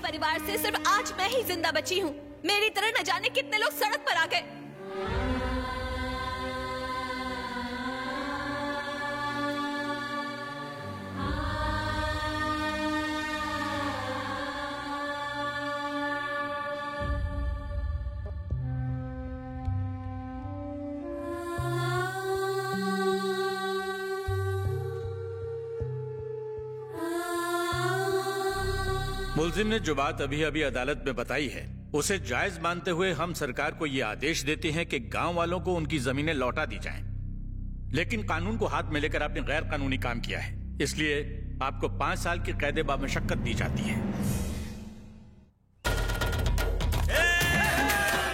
परिवार से सिर्फ आज मैं ही जिंदा बची हूँ। मेरी तरह न जाने कितने लोग सड़क पर आ गए। मुलजिम ने जो बात अभी अभी अदालत में बताई है उसे जायज मानते हुए हम सरकार को ये आदेश देते हैं कि गांव वालों को उनकी जमीनें लौटा दी जाएं। लेकिन कानून को हाथ में लेकर आपने गैर कानूनी काम किया है, इसलिए आपको 5 साल की कैद बामशक्कत दी जाती है।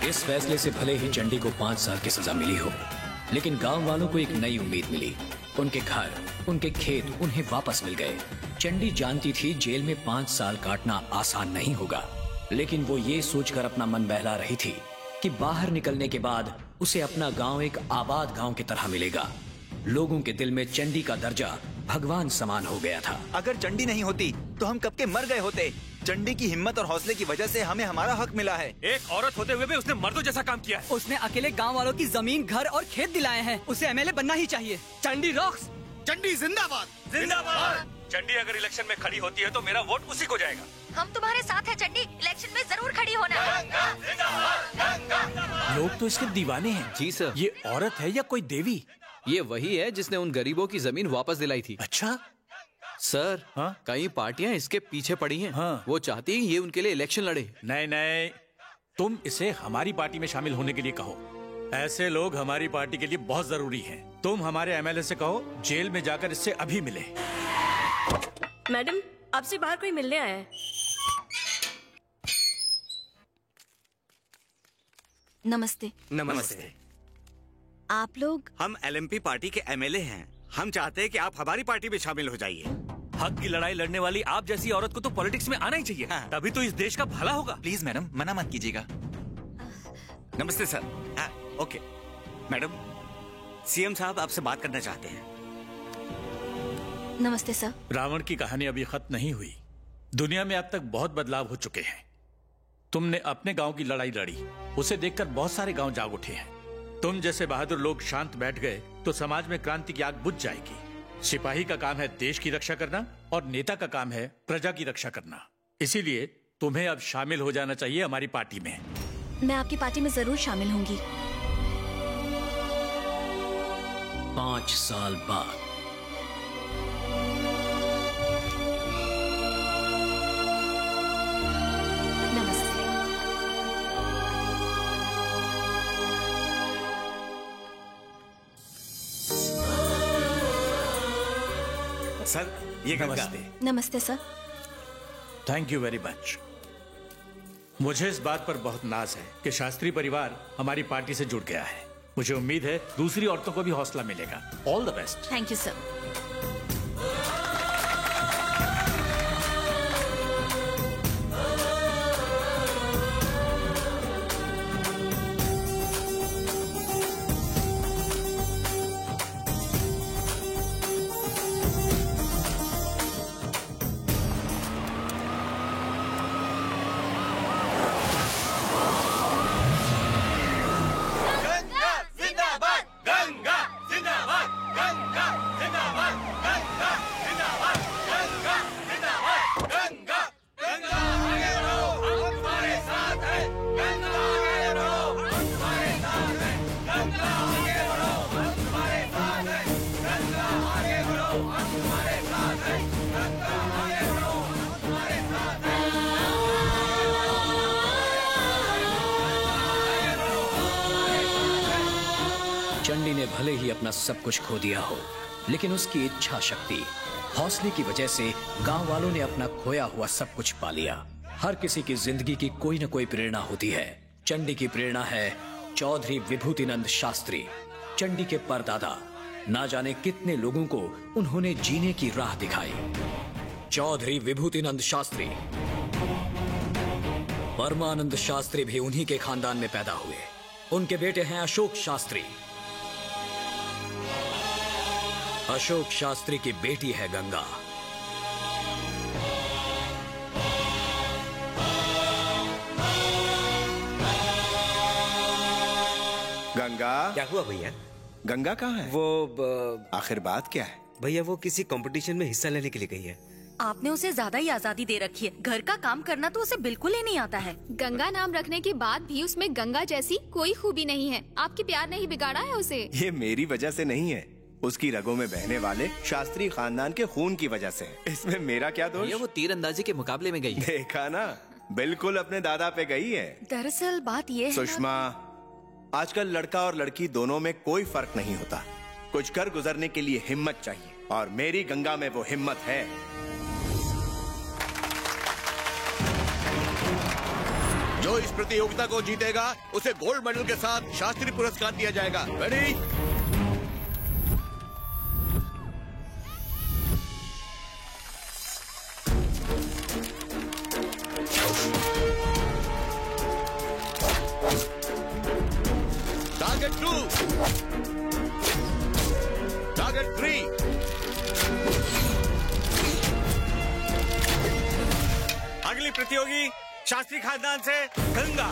इस फैसले से भले ही चंडी को 5 साल की सजा मिली हो, लेकिन गांव वालों को एक नई उम्मीद मिली। उनके घर, उनके खेत उन्हें वापस मिल गए। चंडी जानती थी जेल में 5 साल काटना आसान नहीं होगा, लेकिन वो ये सोचकर अपना मन बहला रही थी कि बाहर निकलने के बाद उसे अपना गांव एक आबाद गांव की तरह मिलेगा। लोगों के दिल में चंडी का दर्जा भगवान समान हो गया था। अगर चंडी नहीं होती तो हम कब के मर गए होते। चंडी की हिम्मत और हौसले की वजह से हमें हमारा हक मिला है। एक औरत होते हुए भी उसने मर्दों जैसा काम किया है। उसने अकेले गांव वालों की जमीन, घर और खेत दिलाए हैं। उसे एमएलए बनना ही चाहिए। चंडी रॉक्स। चंडी जिंदाबाद, जिंदाबाद। चंडी अगर इलेक्शन में खड़ी होती है तो मेरा वोट उसी को जाएगा। हम तुम्हारे साथ हैं चंडी, इलेक्शन में जरूर खड़ी होना। लोग तो इसके दीवाने हैं। जी सर। ये औरत है या कोई देवी? ये वही है जिसने उन गरीबों की जमीन वापस दिलाई थी। अच्छा सर, कई पार्टियां इसके पीछे पड़ी हैं। वो चाहती हैं ये उनके लिए इलेक्शन लड़े। नहीं नहीं, तुम इसे हमारी पार्टी में शामिल होने के लिए कहो। ऐसे लोग हमारी पार्टी के लिए बहुत जरूरी हैं। तुम हमारे एमएलए से कहो जेल में जाकर इससे अभी मिले। मैडम, आपसे बाहर कोई मिलने आया है। नमस्ते। नमस्ते। आप लोग? हम एलएमपी पार्टी के एमएलए हैं। हम चाहते हैं कि आप हमारी पार्टी में शामिल हो जाइए। हक की लड़ाई लड़ने वाली आप जैसी औरत को तो पॉलिटिक्स में आना ही चाहिए। तभी तो इस देश का भला होगा। प्लीज मैडम, मना मत कीजिएगा। नमस्ते सर। ओके मैडम, सीएम साहब आपसे बात करना चाहते हैं। नमस्ते सर। रावण की कहानी अभी खत्म नहीं हुई। दुनिया में अब तक बहुत बदलाव हो चुके हैं। तुमने अपने गांव की लड़ाई लड़ी, उसे देखकर बहुत सारे गांव जाग उठे हैं। तुम जैसे बहादुर लोग शांत बैठ गए तो समाज में क्रांति की आग बुझ जाएगी। सिपाही का काम है देश की रक्षा करना और नेता का काम है प्रजा की रक्षा करना। इसीलिए तुम्हें अब शामिल हो जाना चाहिए हमारी पार्टी में। मैं आपकी पार्टी में जरूर शामिल होंगी। 5 साल बाद। सर, ये नमस्ते। नमस्ते sir. Thank you very much. मुझे इस बात पर बहुत नाज है कि शास्त्री परिवार हमारी पार्टी से जुड़ गया है। मुझे उम्मीद है दूसरी औरतों को भी हौसला मिलेगा। All the best. Thank you sir. Chandi ने भले ही अपना सब कुछ खो दिया हो, लेकिन उसकी इच्छा शक्ति, हौसले की वजह से गांव वालों ने अपना खोया हुआ सब कुछ पा लिया। हर किसी की जिंदगी की कोई न कोई प्रेरणा होती है। चंडी की प्रेरणा है चौधरी विभूतिनंद शास्त्री। चंडी के परदादा, ना जाने कितने लोगों को उन्होंने जीने की राह दिखाई। चौधरी विभूतिनंद शास्त्री। परमानंद शास्त्री भी उन्हीं के खानदान में पैदा हुए। उनके बेटे हैं अशोक शास्त्री। अशोक शास्त्री की बेटी है गंगा। गंगा। क्या हुआ भैया? गंगा कहाँ है? वो आखिर बात क्या है? भैया वो किसी कंपटीशन में हिस्सा लेने के लिए गई है। आपने उसे ज्यादा ही आजादी दे रखी है। घर का काम करना तो उसे बिल्कुल ही नहीं आता है। गंगा नाम रखने के बाद भी उसमें गंगा जैसी कोई खूबी नहीं है। आपके प्यार ने ही बिगाड़ा है उसे। ये मेरी वजह से नहीं है, उसकी रगों में बहने वाले शास्त्री खानदान के खून की वजह से। इसमें मेरा क्या दोष? ये वो तीरंदाजी के मुकाबले में गई है। देखा ना, बिल्कुल अपने दादा पे गई है। दरअसल बात ये है सुषमा, आजकल लड़का और लड़की दोनों में कोई फर्क नहीं होता। कुछ कर गुजरने के लिए हिम्मत चाहिए, और मेरी गंगा में वो हिम्मत है। जो इस प्रतियोगिता को जीतेगा उसे गोल्ड मेडल के साथ शास्त्री पुरस्कार दिया जाएगा। रेडी? Target 2, target 3। अगली प्रतियोगी शास्त्री खानदान से गंगा।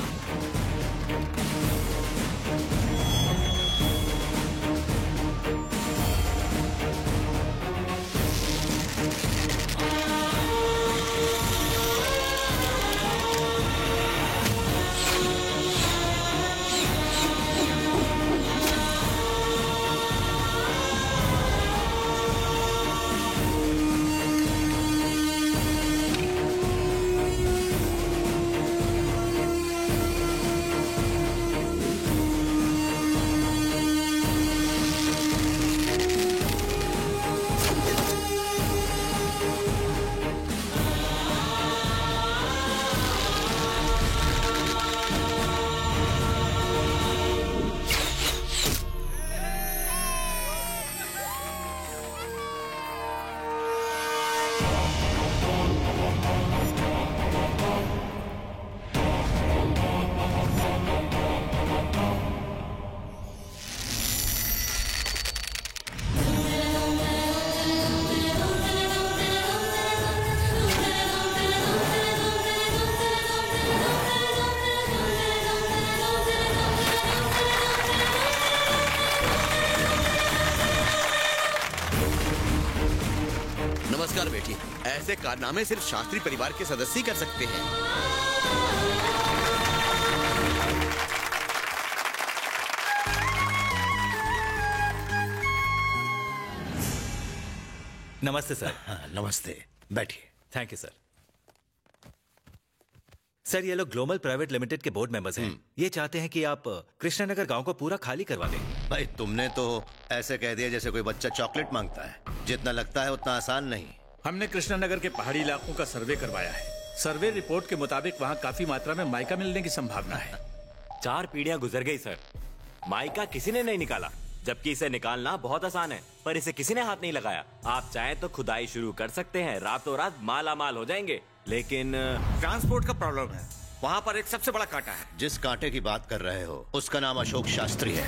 नमस्कार बेटी। ऐसे कारनामे सिर्फ शास्त्री परिवार के सदस्य ही कर सकते हैं। नमस्ते सर। हाँ, नमस्ते, बैठिए। Thank you sir. सर ये लोग ग्लोबल प्राइवेट लिमिटेड के बोर्ड मेंबर्स हैं। ये चाहते हैं कि आप कृष्णानगर गांव को पूरा खाली करवा दें। भाई तुमने तो ऐसे कह दिया जैसे कोई बच्चा चॉकलेट मांगता है। जितना लगता है उतना आसान नहीं। हमने कृष्णानगर के पहाड़ी इलाकों का सर्वे करवाया है। सर्वे रिपोर्ट के मुताबिक वहाँ काफी मात्रा में माइका मिलने की संभावना है। 4 पीढ़ियां गुजर गई सर, माइका किसी ने नहीं निकाला, जबकि इसे निकालना बहुत आसान है, पर इसे किसी ने हाथ नहीं लगाया। आप चाहें तो खुदाई शुरू कर सकते हैं, रातों रात माला माल हो जाएंगे, लेकिन ट्रांसपोर्ट का प्रॉब्लम है। वहाँ पर एक सबसे बड़ा कांटा है। जिस कांटे की बात कर रहे हो उसका नाम अशोक शास्त्री है।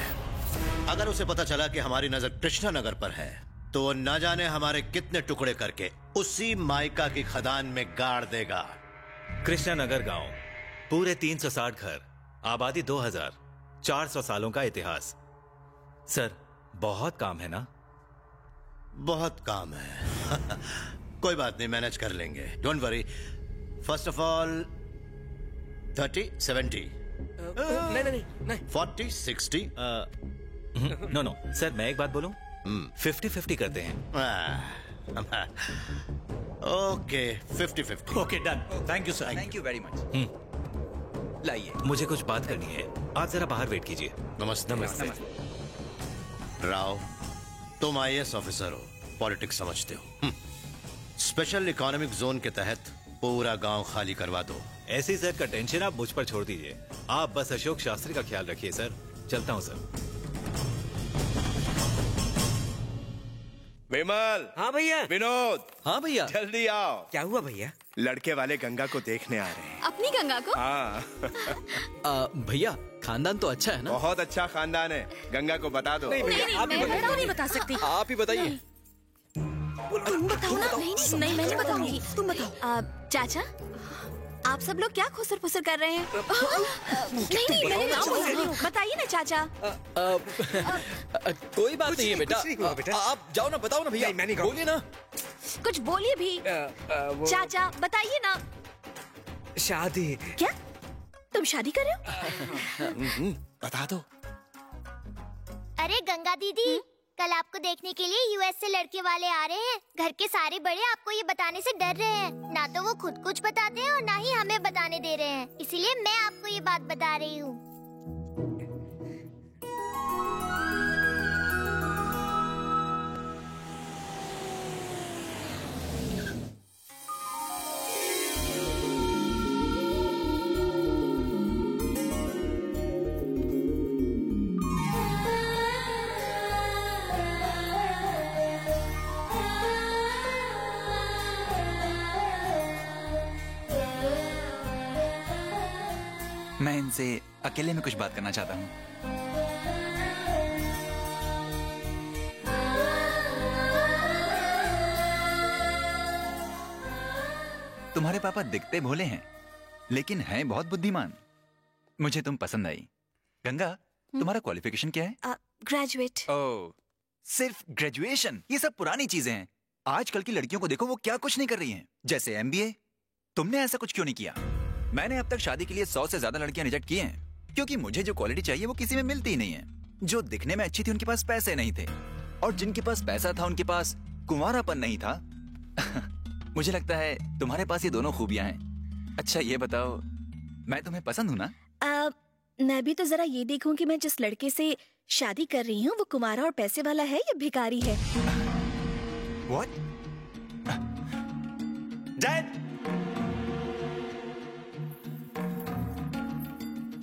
अगर उसे पता चला कि हमारी नजर कृष्णानगर पर है तो वो न जाने हमारे कितने टुकड़े करके उसी माइका की खदान में गाड़ देगा। कृष्णानगर गांव, पूरे 360 घर, आबादी 2000, 400 सालों का इतिहास। सर बहुत काम है ना? बहुत काम है। कोई बात नहीं, मैनेज कर लेंगे, don't worry. First of all 30, 70, नहीं 40, 60। नो सर, मैं एक बात बोलूं? 50-50 करते हैं। Okay 50-50। Okay done. Thank you sir. Thank you very much. लाइए, मुझे कुछ बात करनी है, आप जरा बाहर वेट कीजिए। नमस्ते। राव, तुम IAS ऑफिसर हो, पॉलिटिक्स समझते हो। स्पेशल इकोनॉमिक जोन के तहत पूरा गांव खाली करवा दो। ऐसी सर का टेंशन आप मुझ पर छोड़ दीजिए, आप बस अशोक शास्त्री का ख्याल रखिए सर। चलता हूँ सर। विमल। हाँ भैया। विनोद। हाँ भैया। जल्दी आओ। क्या हुआ भैया? लड़के वाले गंगा को देखने आ रहे हैं। अपनी गंगा को? हाँ। भैया खानदान तो अच्छा है ना? बहुत अच्छा खानदान है, गंगा को बता दो। नहीं, मैं नहीं बता सकती। आप ही बताइए। तुम बताओ ना। नहीं, मैं नहीं बताऊंगी, तुम बताओ। चाचा, आप सब लोग क्या खुसर फुसर कर रहे हैं? नहीं, मैंने नाम बोल रही हूँ। बताइए ना चाचा। कोई बात नहीं है बेटा। आप जाओ ना, बताओ ना भैया। मैंने बोलिए ना। कुछ बोलिए भी। चाचा बताइए ना। शादी। क्या तुम शादी कर रहे हो? बता दो। अरे गंगा दीदी, कल आपको देखने के लिए यूएस से लड़के वाले आ रहे हैं। घर के सारे बड़े आपको ये बताने से डर रहे हैं। ना तो वो खुद कुछ बताते हैं और ना ही हमें बताने दे रहे हैं। इसीलिए मैं आपको ये बात बता रही हूँ। मैं इनसे अकेले में कुछ बात करना चाहता हूँ। तुम्हारे पापा दिखते भोले हैं, लेकिन हैं बहुत बुद्धिमान। मुझे तुम पसंद आई। गंगा, तुम्हारा क्वालिफिकेशन क्या है? ग्रेजुएट। ओह, सिर्फ ग्रेजुएशन? ये सब पुरानी चीजें हैं। आजकल की लड़कियों को देखो, वो क्या कुछ नहीं कर रही हैं। जैसे MBA। तुमने ऐसा कुछ क्यों नहीं किया? मैंने अब तक शादी के लिए 100 से ज्यादा लड़कियां रिजेक्ट की हैं, क्योंकि मुझे जो क्वालिटी चाहिए वो किसी में मिलती ही नहीं है। जो दिखने में अच्छी थी उनके पास पैसे नहीं थे, और जिनके पास पैसा था उनके पास कुंवारापन नहीं था। मुझे लगता है तुम्हारे पास ये दोनों खूबियां हैं। अच्छा ये बताओ, मैं तुम्हें पसंद हूँ ना? मैं भी तो जरा ये देखूं कि मैं जिस लड़के से शादी कर रही हूँ वो कुंवारा और पैसे वाला है या भिखारी है। What? Dad!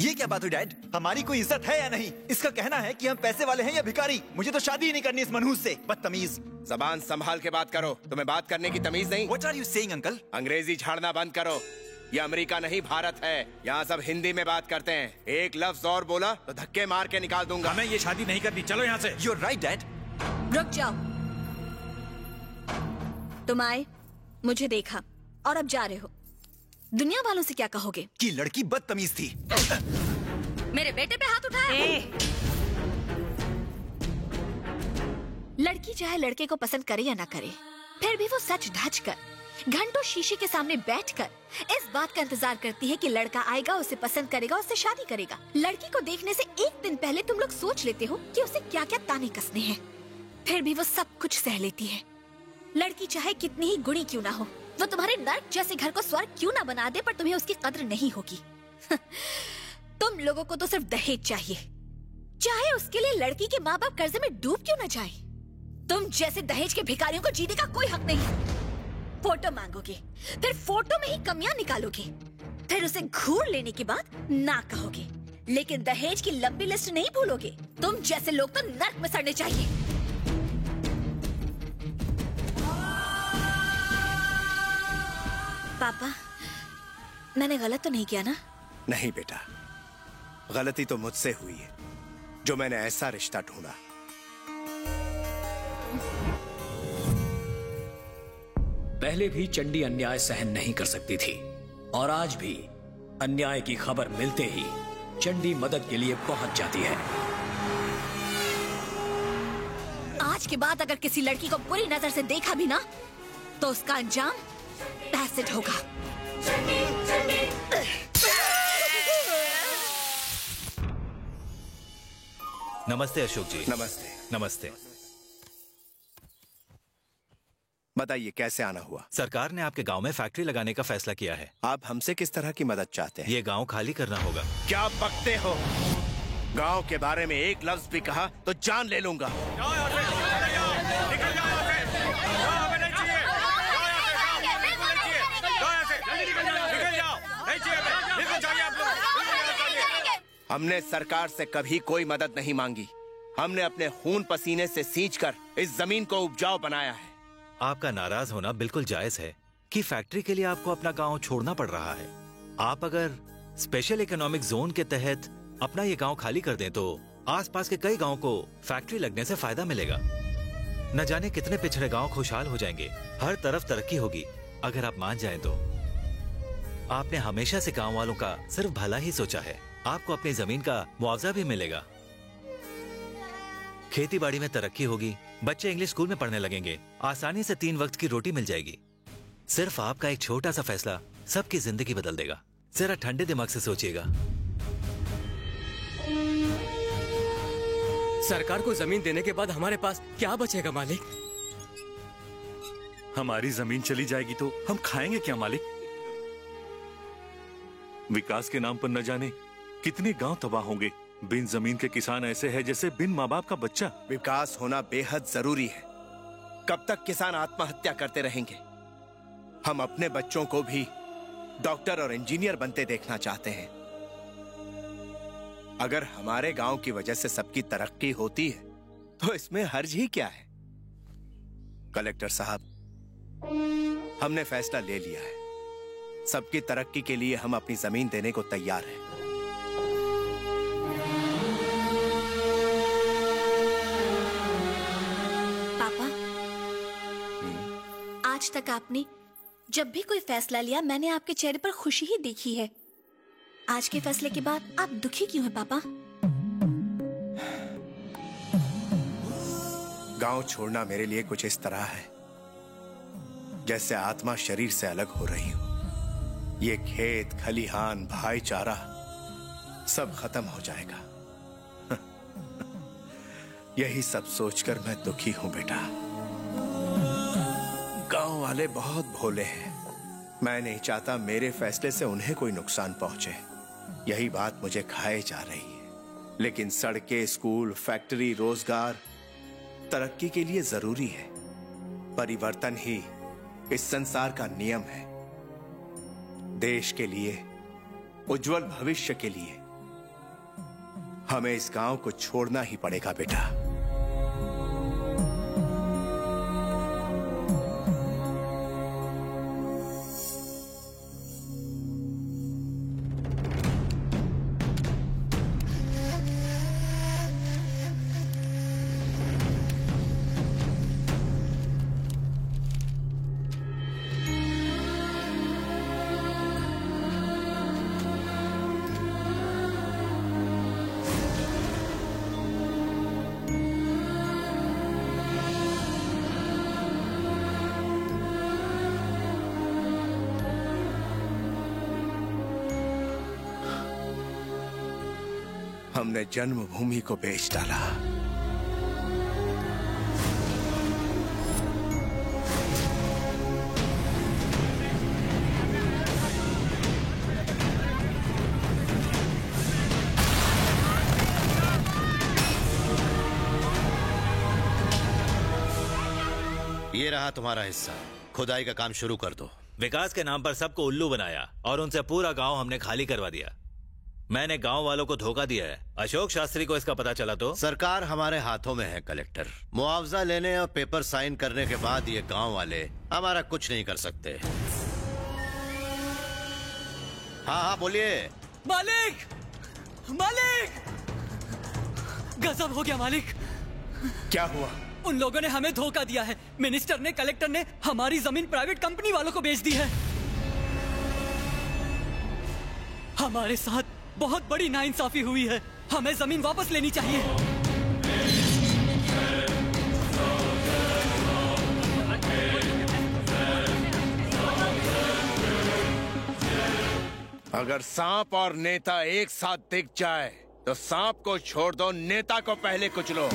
ये क्या बात हुई डैड? हमारी कोई इज्जत है या नहीं? इसका कहना है कि हम पैसे वाले हैं या भिखारी। मुझे तो शादी ही नहीं करनी इस मनहूस से। बदतमीज। जबान संभाल के बात करो। तुम्हें बात करने की तमीज नहीं? What are you saying, uncle? अंग्रेजी झाड़ना बंद करो। ये अमेरिका नहीं भारत है। यहाँ सब हिंदी में बात करते हैं। एक लफ्ज और बोला तो धक्के मार के निकाल दूंगा। हमें ये शादी नहीं करनी, चलो यहाँ से। You're right, Dad. रुक जाओ। तुम आए, मुझे देखा और अब जा रहे हो। दुनिया वालों से क्या कहोगे? कि लड़की बदतमीज थी। मेरे बेटे पे हाथ उठाया। लड़की चाहे लड़के को पसंद करे या ना करे, फिर भी वो सच धज कर घंटों शीशे के सामने बैठकर इस बात का इंतजार करती है कि लड़का आएगा, उसे पसंद करेगा, उससे शादी करेगा। लड़की को देखने से एक दिन पहले तुम लोग सोच लेते हो कि उसे क्या क्या ताने कसने हैं, फिर भी वो सब कुछ सह लेती है। लड़की चाहे कितनी ही गुणी क्यों ना हो, वो तुम्हारे नर्क जैसे घर को स्वर्ग क्यों ना बना दे, पर तुम्हें उसकी कद्र नहीं होगी। तुम लोगों को तो सिर्फ दहेज चाहिए, चाहे उसके लिए लड़की के माँ बाप कर्जे में डूब क्यों न जाए। तुम जैसे दहेज के भिखारियों को जीने का कोई हक नहीं। फोटो मांगोगे, फिर फोटो में ही कमियां निकालोगे, फिर उसे घूर लेने के बाद ना कहोगे, लेकिन दहेज की लंबी लिस्ट नहीं भूलोगे। तुम जैसे लोग तो नर्क में सड़ने चाहिए। पापा, मैंने गलत तो नहीं किया ना? नहीं बेटा, गलती तो मुझसे हुई है जो मैंने ऐसा रिश्ता ढूंढा। पहले भी चंडी अन्याय सहन नहीं कर सकती थी, और आज भी अन्याय की खबर मिलते ही चंडी मदद के लिए पहुंच जाती है। आज के बाद अगर किसी लड़की को बुरी नजर से देखा भी ना, तो उसका अंजाम पैसेट होगा। नमस्ते अशोक जी। नमस्ते। नमस्ते। बताइए कैसे आना हुआ? सरकार ने आपके गांव में फैक्ट्री लगाने का फैसला किया है। आप हमसे किस तरह की मदद चाहते हैं? ये गांव खाली करना होगा। क्या बकते हो? गांव के बारे में एक लफ्ज भी कहा तो जान ले लूंगा। हमने सरकार से कभी कोई मदद नहीं मांगी। हमने अपने खून पसीने से सींचकर इस जमीन को उपजाऊ बनाया है। आपका नाराज होना बिल्कुल जायज है कि फैक्ट्री के लिए आपको अपना गांव छोड़ना पड़ रहा है। आप अगर स्पेशल इकोनॉमिक जोन के तहत अपना ये गांव खाली कर दें तो आसपास के कई गांव को फैक्ट्री लगने से फायदा मिलेगा। न जाने कितने पिछड़े गांव खुशहाल हो जाएंगे। हर तरफ तरक्की होगी अगर आप मान जाएं तो। आपने हमेशा से गांव वालों का सिर्फ भला ही सोचा है। आपको अपनी जमीन का मुआवजा भी मिलेगा, खेती बाड़ी में तरक्की होगी, बच्चे इंग्लिश स्कूल में पढ़ने लगेंगे, आसानी से 3 वक्त की रोटी मिल जाएगी। सिर्फ आपका एक छोटा सा फैसला सबकी जिंदगी बदल देगा। जरा ठंडे दिमाग से सोचिएगा। सरकार को जमीन देने के बाद हमारे पास क्या बचेगा मालिक? हमारी जमीन चली जाएगी तो हम खाएंगे क्या मालिक? विकास के नाम पर न जाने कितने गांव तबाह होंगे। बिन जमीन के किसान ऐसे हैं जैसे बिन माँ बाप का बच्चा। विकास होना बेहद जरूरी है। कब तक किसान आत्महत्या करते रहेंगे? हम अपने बच्चों को भी डॉक्टर और इंजीनियर बनते देखना चाहते हैं। अगर हमारे गांव की वजह से सबकी तरक्की होती है तो इसमें हर्ज ही क्या है? कलेक्टर साहब, हमने फैसला ले लिया है। सबकी तरक्की के लिए हम अपनी जमीन देने को तैयार हैं। पापा, आज तक आपने जब भी कोई फैसला लिया मैंने आपके चेहरे पर खुशी ही देखी है। आज के फैसले के बाद आप दुखी क्यों हैं पापा? गांव छोड़ना मेरे लिए कुछ इस तरह है जैसे आत्मा शरीर से अलग हो रही हो। ये खेत, खलिहान, भाईचारा सब खत्म हो जाएगा। यही सब सोचकर मैं दुखी हूं बेटा। गांव वाले बहुत भोले हैं। मैं नहीं चाहता मेरे फैसले से उन्हें कोई नुकसान पहुंचे। यही बात मुझे खाए जा रही है। लेकिन सड़कें, स्कूल, फैक्ट्री, रोजगार तरक्की के लिए जरूरी है। परिवर्तन ही इस संसार का नियम है। देश के लिए, उज्जवल भविष्य के लिए हमें इस गांव को छोड़ना ही पड़ेगा बेटा। हमने जन्मभूमि को बेच डाला। ये रहा तुम्हारा हिस्सा। खुदाई का काम शुरू कर दो। विकास के नाम पर सबको उल्लू बनाया और उनसे पूरा गांव हमने खाली करवा दिया। मैंने गांव वालों को धोखा दिया है। अशोक शास्त्री को इसका पता चला तो? सरकार हमारे हाथों में है कलेक्टर। मुआवजा लेने और पेपर साइन करने के बाद ये गांव वाले हमारा कुछ नहीं कर सकते। हाँ हाँ बोलिए। मालिक, मालिक, गजब हो गया मालिक। क्या हुआ? उन लोगों ने हमें धोखा दिया है। मिनिस्टर ने, कलेक्टर ने हमारी जमीन प्राइवेट कंपनी वालों को बेच दी है। हमारे साथ बहुत बड़ी नाइंसाफी हुई है। हमें जमीन वापस लेनी चाहिए। अगर सांप और नेता एक साथ दिख जाए तो सांप को छोड़ दो, नेता को पहले कुचलो।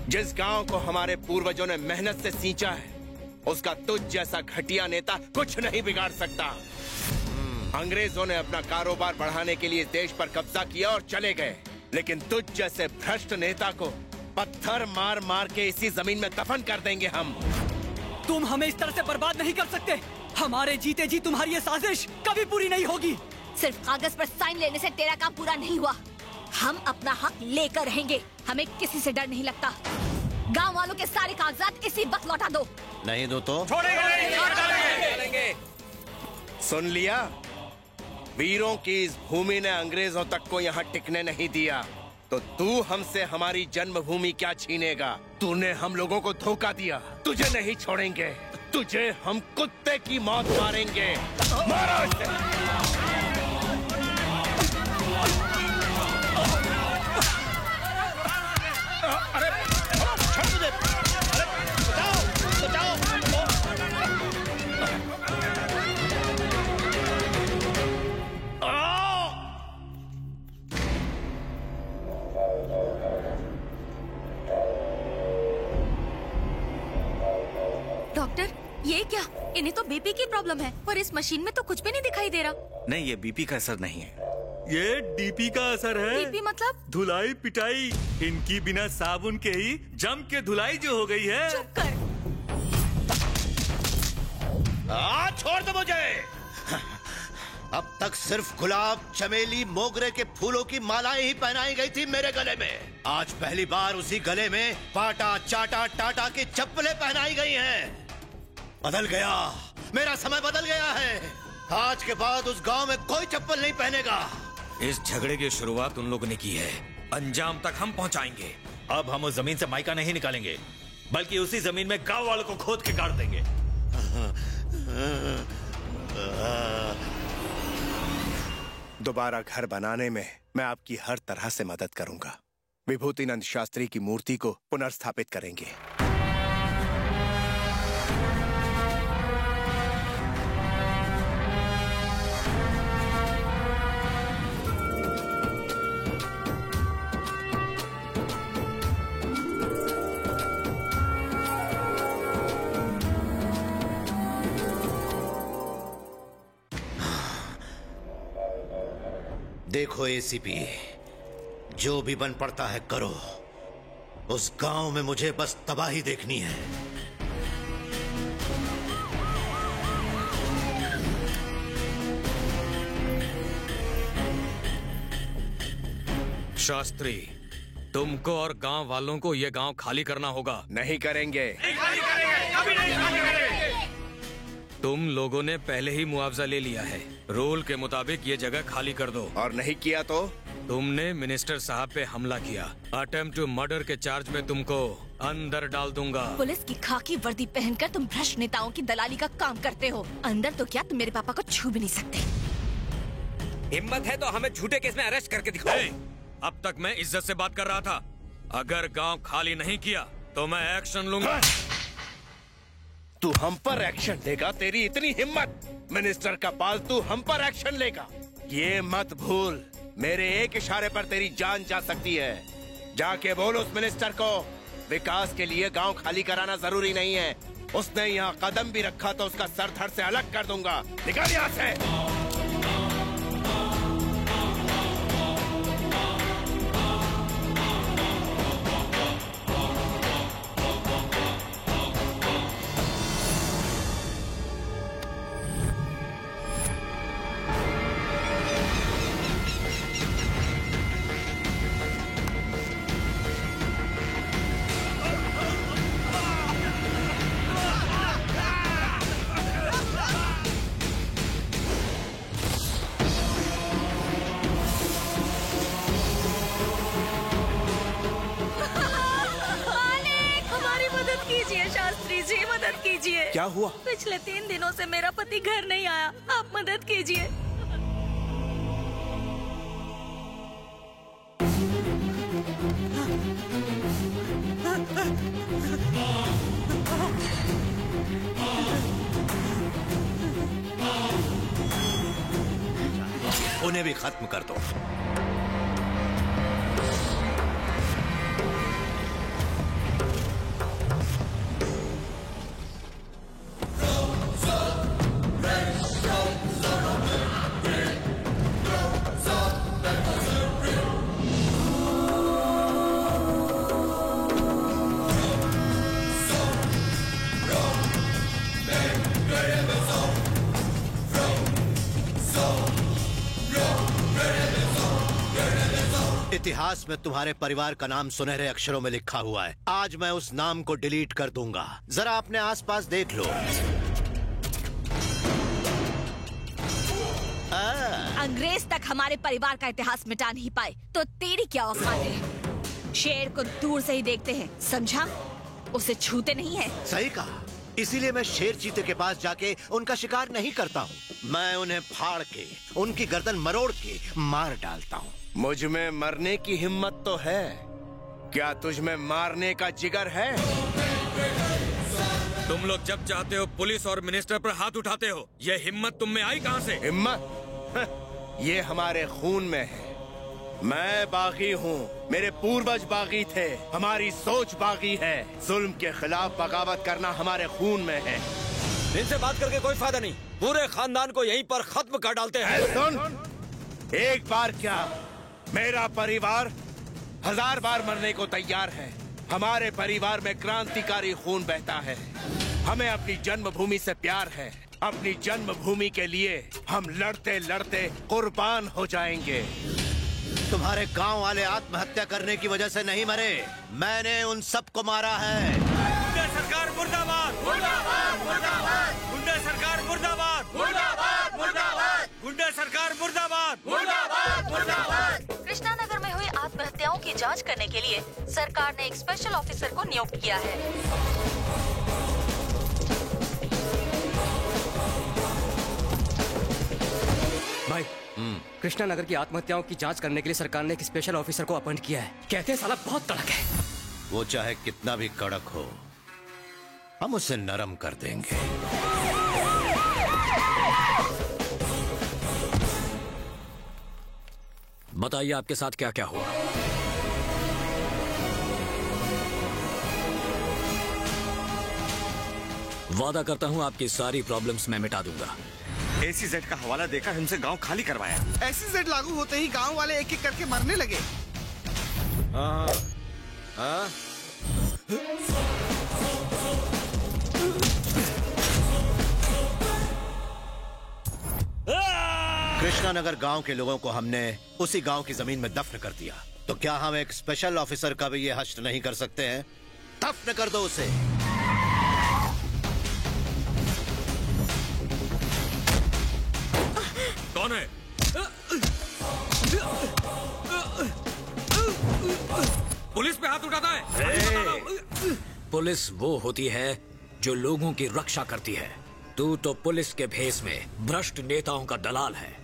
जिस गांव को हमारे पूर्वजों ने मेहनत से सींचा है उसका तुझ जैसा घटिया नेता कुछ नहीं बिगाड़ सकता। अंग्रेजों ने अपना कारोबार बढ़ाने के लिए देश पर कब्जा किया और चले गए, लेकिन तुझ जैसे भ्रष्ट नेता को पत्थर मार मार के इसी जमीन में दफन कर देंगे हम। तुम हमें इस तरह से बर्बाद नहीं कर सकते। हमारे जीते जी तुम्हारी ये साजिश कभी पूरी नहीं होगी। सिर्फ कागज पर साइन लेने से तेरा काम पूरा नहीं हुआ। हम अपना हक लेकर रहेंगे। हमें किसी से डर नहीं लगता। गांव वालों के सारे कागजात इसी वक्त लौटा दो। नहीं दो तो छोड़ेंगे। सुन लिया? वीरों की इस भूमि ने अंग्रेजों तक को यहाँ टिकने नहीं दिया, तो तू हमसे हमारी जन्मभूमि क्या छीनेगा? तूने हम लोगों को धोखा दिया, तुझे नहीं छोड़ेंगे। तुझे हम कुत्ते की मौत मारेंगे। मारो इसे। डॉक्टर, ये क्या? इन्हें तो बीपी की प्रॉब्लम है और इस मशीन में तो कुछ भी नहीं दिखाई दे रहा। नहीं, ये बीपी का असर नहीं है, ये डीपी का असर है। डीपी मतलब? धुलाई पिटाई। इनकी बिना साबुन के ही जम के धुलाई जो हो गई है। चुप कर। छोड़ दो मुझे। अब तक सिर्फ गुलाब, चमेली, मोगरे के फूलों की मालाएं ही पहनाई गई थी मेरे गले में। आज पहली बार उसी गले में पाटा, चाटा, टाटा की चप्पलें पहनाई गई हैं। बदल गया, मेरा समय बदल गया है। आज के बाद उस गांव में कोई चप्पल नहीं पहनेगा। इस झगड़े की शुरुआत उन लोगों ने की है, अंजाम तक हम पहुंचाएंगे। अब हम उस जमीन से माइका नहीं निकालेंगे, बल्कि उसी जमीन में गांव वालों को खोद के काट देंगे। दोबारा घर बनाने में मैं आपकी हर तरह से मदद करूंगा। विभूतिनंद शास्त्री की मूर्ति को पुनर्स्थापित करेंगे। देखो एसीपी, जो भी बन पड़ता है करो। उस गांव में मुझे बस तबाही देखनी है। शास्त्री, तुमको और गांव वालों को ये गांव खाली करना होगा। नहीं करेंगे। तुम लोगों ने पहले ही मुआवजा ले लिया है। रूल के मुताबिक ये जगह खाली कर दो। और नहीं किया तो? तुमने मिनिस्टर साहब पे हमला किया। अटेम्प्ट टू मर्डर के चार्ज में तुमको अंदर डाल दूंगा। पुलिस की खाकी वर्दी पहनकर तुम भ्रष्ट नेताओं की दलाली का काम करते हो। अंदर तो क्या, तुम मेरे पापा को छू भी नहीं सकते। हिम्मत है तो हमें झूठे केस में अरेस्ट करके दिखाओ। अब तक मैं इज्जत से बात कर रहा था। अगर गांव खाली नहीं किया तो मैं एक्शन लूंगा। तू हम पर एक्शन लेगा? तेरी इतनी हिम्मत? मिनिस्टर का पालतू हम पर एक्शन लेगा? ये मत भूल, मेरे एक इशारे पर तेरी जान जा सकती है। जाके बोल उस मिनिस्टर को, विकास के लिए गांव खाली कराना जरूरी नहीं है। उसने यहाँ कदम भी रखा तो उसका सर धड़ से अलग कर दूंगा। निकाल यहाँ से। क्या हुआ? पिछले 3 दिनों से मेरा पति घर नहीं आया। आप मदद कीजिए। उन्हें भी खत्म कर दो। इतिहास में तुम्हारे परिवार का नाम सुनहरे अक्षरों में लिखा हुआ है। आज मैं उस नाम को डिलीट कर दूंगा। जरा अपने आसपास देख लो। अंग्रेज तक हमारे परिवार का इतिहास मिटा नहीं पाए तो तेरी क्या औकात है? शेर को दूर से ही देखते हैं, समझा? उसे छूते नहीं है। सही कहा। इसीलिए मैं शेर चीते के पास जाके उनका शिकार नहीं करता हूँ। मैं उन्हें फाड़ के, उनकी गर्दन मरोड़ के मार डालता हूँ। मुझ में मरने की हिम्मत तो है, क्या तुझ में मारने का जिगर है? तुम लोग जब चाहते हो पुलिस और मिनिस्टर पर हाथ उठाते हो, ये हिम्मत तुम में आई कहाँ से? हिम्मत ये हमारे खून में है। मैं बागी हूँ, मेरे पूर्वज बागी थे, हमारी सोच बागी है। जुल्म के खिलाफ बगावत करना हमारे खून में है। इनसे बात करके कोई फायदा नहीं, पूरे खानदान को यहीं पर खत्म कर डालते हैं। सुन, एक बार क्या, मेरा परिवार 1000 बार मरने को तैयार है। हमारे परिवार में क्रांतिकारी खून बहता है। हमें अपनी जन्मभूमि से प्यार है। अपनी जन्मभूमि के लिए हम लड़ते लड़ते कुर्बान हो जाएंगे। तुम्हारे गांव वाले आत्महत्या करने की वजह से नहीं मरे, मैंने उन सबको मारा है। गुंडा सरकार मुर्दाबाद, मुर्दाबाद, मुर्दाबाद। गुंडा सरकार मुर्दाबाद, मुर्दाबाद, मुर्दाबाद। गुंडा सरकार मुर्दाबाद, मुर्दाबाद, मुर्दाबाद। कृष्णा नगर में हुई आत्महत्याओं की जांच करने के लिए सरकार ने एक स्पेशल ऑफिसर को नियुक्त किया है। भाई, कृष्णा नगर की आत्महत्याओं की जांच करने के लिए सरकार ने एक स्पेशल ऑफिसर को अपॉइंट किया है। कहते हैं साला बहुत कड़क है। वो चाहे कितना भी कड़क हो, हम उसे नरम कर देंगे। बताइए आपके साथ क्या क्या हुआ? वादा करता हूं आपकी सारी प्रॉब्लम्स मैं मिटा दूंगा। एसीजेड का हवाला देकर हमसे गांव खाली करवाया। एसीजेड लागू होते ही गांव वाले एक एक करके मरने लगे। कृष्णा नगर गांव के लोगों को हमने उसी गांव की जमीन में दफन कर दिया, तो क्या हम एक स्पेशल ऑफिसर का भी ये हश्र नहीं कर सकते हैं? दफन कर दो उसे। कौन है? पुलिस पे हाथ उठाता है। पुलिस वो होती है जो लोगों की रक्षा करती है। तू तो पुलिस के भेष में भ्रष्ट नेताओं का दलाल है।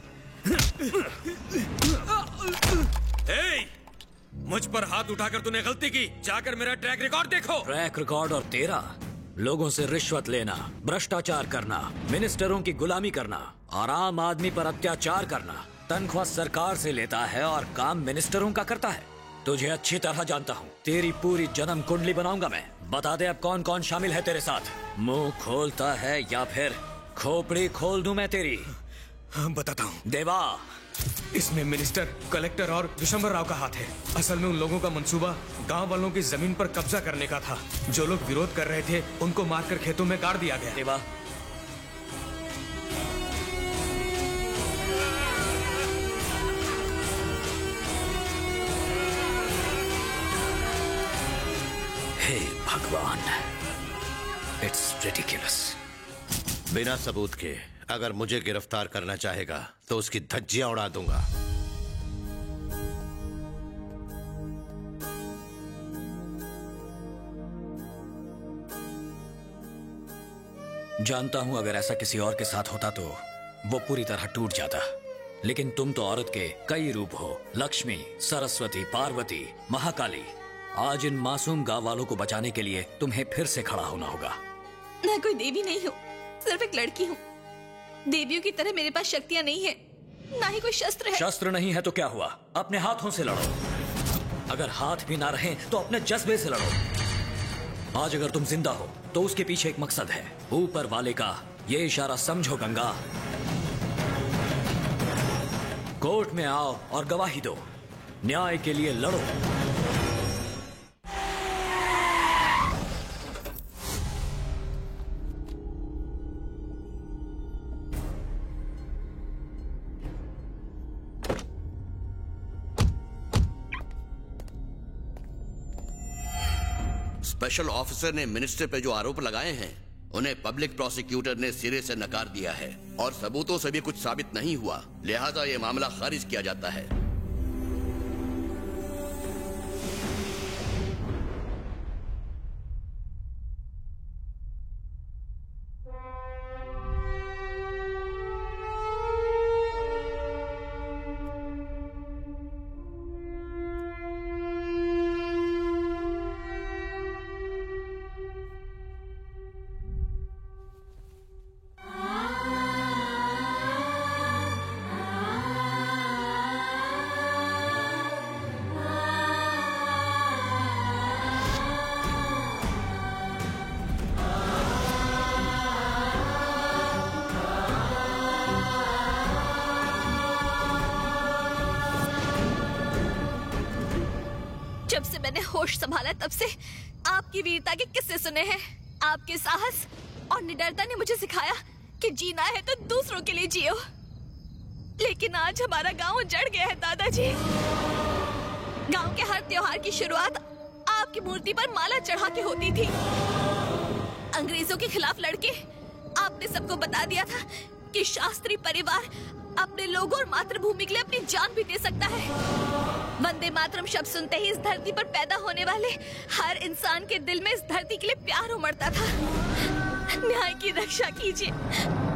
मुझ पर हाथ उठाकर तूने गलती की, जाकर मेरा ट्रैक रिकॉर्ड देखो। ट्रैक रिकॉर्ड और तेरा? लोगों से रिश्वत लेना, भ्रष्टाचार करना, मिनिस्टरों की गुलामी करना और आम आदमी पर अत्याचार करना। तनख्वाह सरकार से लेता है और काम मिनिस्टरों का करता है। तुझे अच्छी तरह जानता हूँ, तेरी पूरी जन्म कुंडली बनाऊंगा मैं। बता दे अब कौन कौन शामिल है तेरे साथ। मुंह खोलता है या फिर खोपड़ी खोल दूं मैं तेरी? बताता हूँ। देवा, इसमें मिनिस्टर, कलेक्टर और विशंबर राव का हाथ है। असल में उन लोगों का मंसूबा गांव वालों की जमीन पर कब्जा करने का था। जो लोग विरोध कर रहे थे उनको मारकर खेतों में गाड़ दिया गया। देवा, हे भगवान, इट्स रिडिकुलस। बिना सबूत के अगर मुझे गिरफ्तार करना चाहेगा तो उसकी धज्जियां उड़ा दूंगा। जानता हूं अगर ऐसा किसी और के साथ होता तो वो पूरी तरह टूट जाता, लेकिन तुम तो औरत के कई रूप हो। लक्ष्मी, सरस्वती, पार्वती, महाकाली। आज इन मासूम गांव वालों को बचाने के लिए तुम्हें फिर से खड़ा होना होगा। मैं कोई देवी नहीं हूँ, सिर्फ एक लड़की हूँ। देवियों की तरह मेरे पास शक्तियाँ नहीं है, ना ही कोई शस्त्र है। शस्त्र नहीं है तो क्या हुआ? अपने हाथों से लड़ो। अगर हाथ भी ना रहे तो अपने जज्बे से लड़ो। आज अगर तुम जिंदा हो तो उसके पीछे एक मकसद है, ऊपर वाले का। ये इशारा समझो गंगा। कोर्ट में आओ और गवाही दो, न्याय के लिए लड़ो। स्पेशल ऑफिसर ने मिनिस्टर पे जो आरोप लगाए हैं उन्हें पब्लिक प्रोसिक्यूटर ने सिरे से नकार दिया है और सबूतों से भी कुछ साबित नहीं हुआ, लिहाजा ये मामला खारिज किया जाता है। जब से मैंने होश संभाला तब से आपकी वीरता के किस्से सुने हैं। आपके साहस और निडरता ने मुझे सिखाया कि जीना है तो दूसरों के लिए जियो। लेकिन आज हमारा गांव उजड़ गया है दादाजी। गांव के हर त्योहार की शुरुआत आपकी मूर्ति पर माला चढ़ा के होती थी। अंग्रेजों के खिलाफ लड़के आपने सबको बता दिया था कि शास्त्री परिवार अपने लोगों और मातृभूमि के लिए अपनी जान भी दे सकता है। वंदे मातरम शब्द सुनते ही इस धरती पर पैदा होने वाले हर इंसान के दिल में इस धरती के लिए प्यार उमड़ता था। न्याय की रक्षा कीजिए,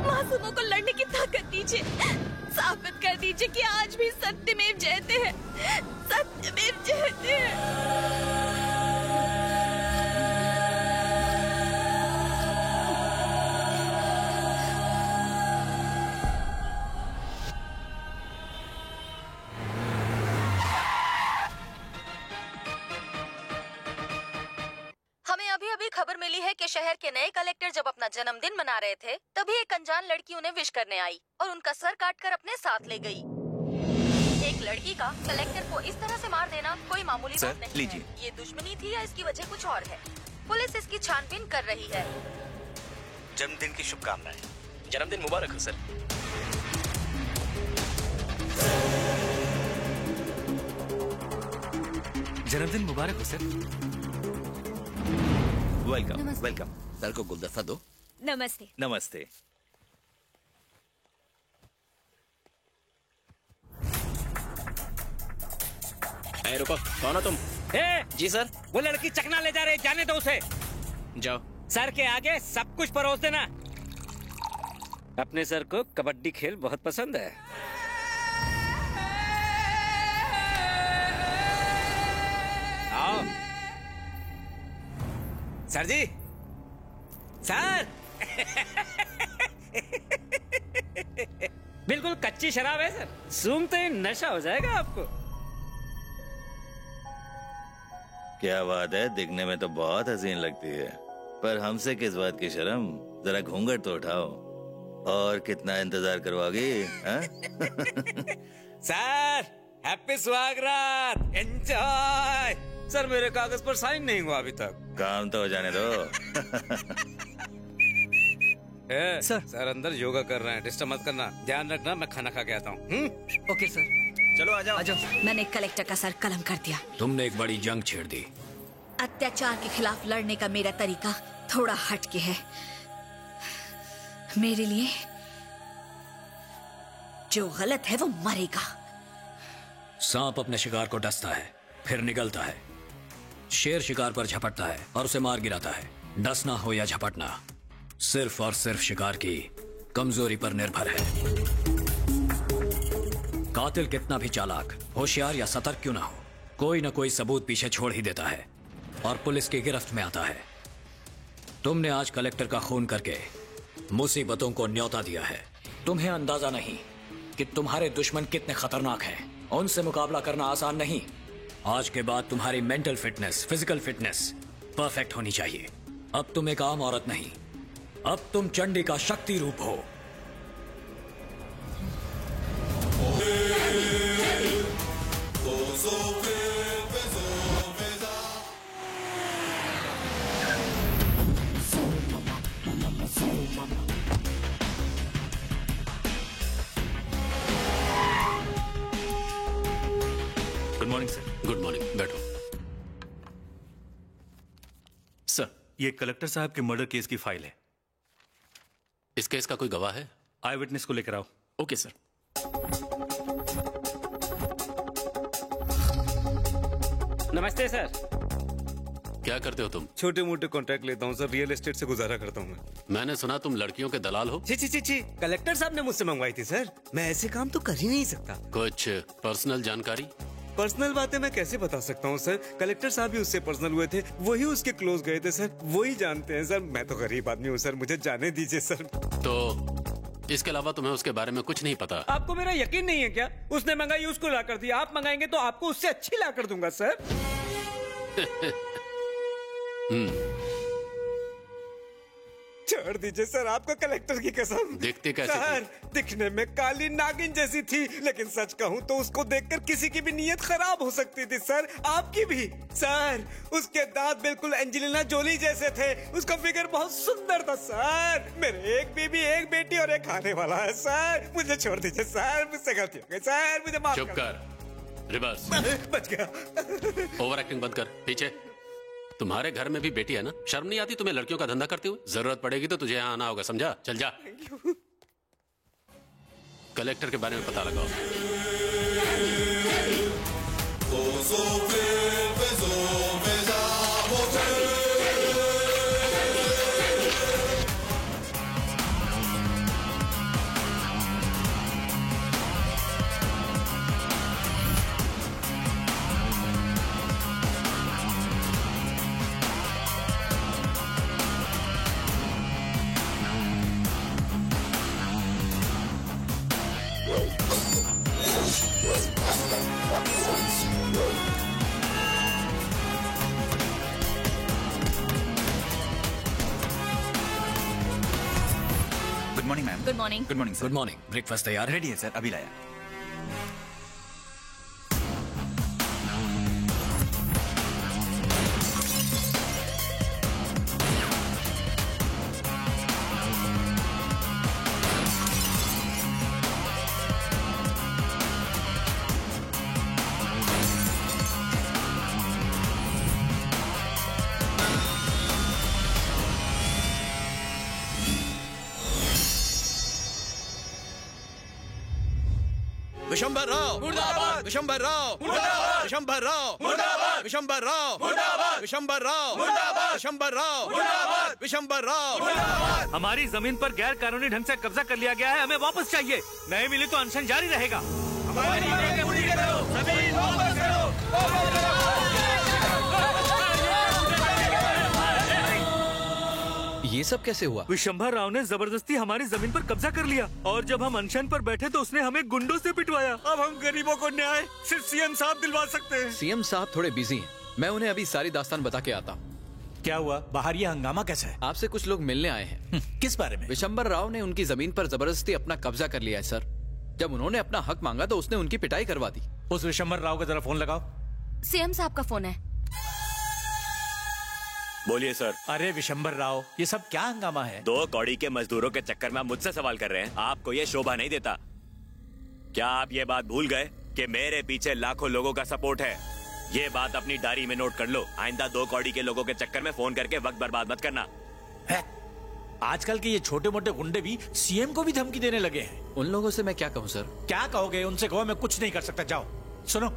मासूमों को लड़ने की ताकत दीजिए, साबित कर दीजिए कि आज भी सत्यमेव जयते हैं, सत्यमेव जयते हैं। अभी खबर मिली है कि शहर के नए कलेक्टर जब अपना जन्मदिन मना रहे थे तभी एक अनजान लड़की उन्हें विश करने आई और उनका सर काटकर अपने साथ ले गई। एक लड़की का कलेक्टर को इस तरह से मार देना कोई मामूली बात नहीं है। ये दुश्मनी थी या इसकी वजह कुछ और है? पुलिस इसकी छानबीन कर रही है। जन्मदिन की शुभकामनाएं। जन्मदिन मुबारक हो सर। जन्मदिन मुबारक हो सर। Welcome welcome. सर को गुलदस्ता दो। नमस्ते। नमस्ते। रुको, कौन हो तुम? जी सर। वो लड़की चकना ले जा रही है, जाने दो उसे। जाओ। सर के आगे सब कुछ परोस देना। अपने सर को कबड्डी खेल बहुत पसंद है। आओ सर जी। सर बिल्कुल कच्ची शराब है सर, सूंघते ही नशा हो जाएगा आपको। क्या बात है, दिखने में तो बहुत हसीन लगती है, पर हमसे किस बात की शर्म? जरा घूंघट तो उठाओ। और कितना इंतजार करवाओगी? सर हैप्पी सुहागरात, एंजॉय। सर मेरे कागज पर साइन नहीं हुआ अभी तक। काम तो हो जाने दो। सर अंदर योगा कर रहे हैं, डिस्टर्ब मत करना। ध्यान रखना, मैं खाना खा के आता हूँ। Okay sir. चलो आ जाओ। मैंने कलेक्टर का सर कलम कर दिया। तुमने एक बड़ी जंग छेड़ दी। अत्याचार के खिलाफ लड़ने का मेरा तरीका थोड़ा हटके है। मेरे लिए जो गलत है वो मरेगा। सांप अपने शिकार को डसता है, फिर निगलता है। शेर शिकार पर झपटता है और उसे मार गिराता है। डसना हो या झपटना, सिर्फ और सिर्फ शिकार की कमजोरी पर निर्भर है। कातिल कितना भी चालाक, होशियार या सतर्क क्यों ना हो, कोई ना कोई सबूत पीछे छोड़ ही देता है और पुलिस की गिरफ्त में आता है। तुमने आज कलेक्टर का खून करके मुसीबतों को न्योता दिया है। तुम्हें अंदाजा नहीं कि तुम्हारे दुश्मन कितने खतरनाक हैं। उनसे मुकाबला करना आसान नहीं। आज के बाद तुम्हारी mental fitness, physical fitness perfect होनी चाहिए। अब तुम एक आम औरत नहीं, अब तुम चंडी का शक्ति रूप हो। Good morning sir. Good morning, बैठो। सर, ये कलेक्टर साहब के मर्डर केस की फाइल है। इस केस का कोई गवाह है? आई विटनेस को लेकर आओ। Okay sir. नमस्ते सर। क्या करते हो तुम? छोटे मोटे कॉन्ट्रैक्ट लेता हूँ सर, रियल एस्टेट से गुजारा करता हूँ मैं। मैंने सुना तुम लड़कियों के दलाल हो। छी, कलेक्टर साहब ने मुझसे मंगवाई थी सर। मैं ऐसे काम तो कर ही नहीं सकता। कुछ पर्सनल जानकारी? पर्सनल बातें मैं कैसे बता सकता हूँ सर? कलेक्टर साहब भी उससे पर्सनल हुए थे, वही उसके क्लोज गए थे सर, वही जानते हैं सर। मैं तो गरीब आदमी हूँ सर, मुझे जाने दीजिए सर। तो इसके अलावा तुम्हें उसके बारे में कुछ नहीं पता? आपको मेरा यकीन नहीं है क्या? उसने मंगाई, उसको ला कर दिया। आप मंगाएंगे तो आपको उससे अच्छी ला कर दूंगा सर। छोड़ दीजिए सर, आपको कलेक्टर की कसम। देखते कैसे सर, दिखने में काली नागिन जैसी थी, लेकिन सच कहूँ तो उसको देखकर किसी की भी नीयत खराब हो सकती थी सर, आपकी भी। सर, उसके दांत बिल्कुल एंजेलिना जोली जैसे थे, उसका फिगर बहुत सुंदर था सर। मेरे एक बीबी, एक बेटी और एक खाने वाला है सर। मुझे छोड़ दीजिए सर, मुझसे गलती हो गई सर, मुझे माफ चुप कर। रिवर्स। बच गया। ओवर एक्टिंग बंद कर। पीछे। तुम्हारे घर में भी बेटी है ना, शर्म नहीं आती तुम्हें लड़कियों का धंधा करते हुए? जरूरत पड़ेगी तो तुझे यहाँ आना होगा, समझा? चल जा। कलेक्टर के बारे में पता लगाओ। Good morning ma'am. Good morning. Good morning sir. Good morning. Breakfast तैयार है? रेडी है सर, अभी लाया। विशंबर राव मुर्दाबाद, विशंबर राव मुर्दाबाद, विशंबर राव मुर्दाबाद, विशंबर राव मुर्दाबाद, विशंबर राव मुर्दाबाद, विशंबर राव मुर्दाबाद, विशंबर राव मुर्दाबाद। हमारी जमीन पर गैर कानूनी ढंग से कब्जा कर लिया गया है, हमें वापस चाहिए। नहीं मिली तो अनशन जारी रहेगा। हमारी मांगें पूरी करो, जमीन वापस करो। ये सब कैसे हुआ? विशंभर राव ने जबरदस्ती हमारी जमीन पर कब्जा कर लिया और जब हम अनशन पर बैठे तो उसने हमें गुंडों से पिटवाया। अब हम गरीबों को न्याय सिर्फ सीएम साहब दिलवा सकते हैं। सीएम साहब थोड़े बिजी हैं, मैं उन्हें अभी सारी दास्तान बता के आता हूँ। क्या हुआ? बाहर ये हंगामा कैसा है? आपसे कुछ लोग मिलने आए हैं। किस बारे में? विशंभर राव ने उनकी जमीन पर जबरदस्ती अपना कब्जा कर लिया है सर। जब उन्होंने अपना हक मांगा तो उसने उनकी पिटाई करवा दी। उस विशंभर राव का जरा फोन लगाओ। सीएम साहब का फोन है। बोलिए सर। अरे विशंभर राव, ये सब क्या हंगामा है? 2 कौड़ी के मजदूरों के चक्कर में आप मुझसे सवाल कर रहे हैं? आपको ये शोभा नहीं देता? क्या आप ये बात भूल गए कि मेरे पीछे लाखों लोगों का सपोर्ट है? ये बात अपनी डायरी में नोट कर लो। आइंदा 2 कौड़ी के लोगों के चक्कर में फोन करके वक्त बर्बाद मत करना। है? आजकल के ये छोटे मोटे गुंडे भी सीएम को भी धमकी देने लगे हैं। उन लोगों से मैं क्या कहूँ सर? क्या कहोगे? उनसे कहो मैं कुछ नहीं कर सकता। जाओ। सुनो,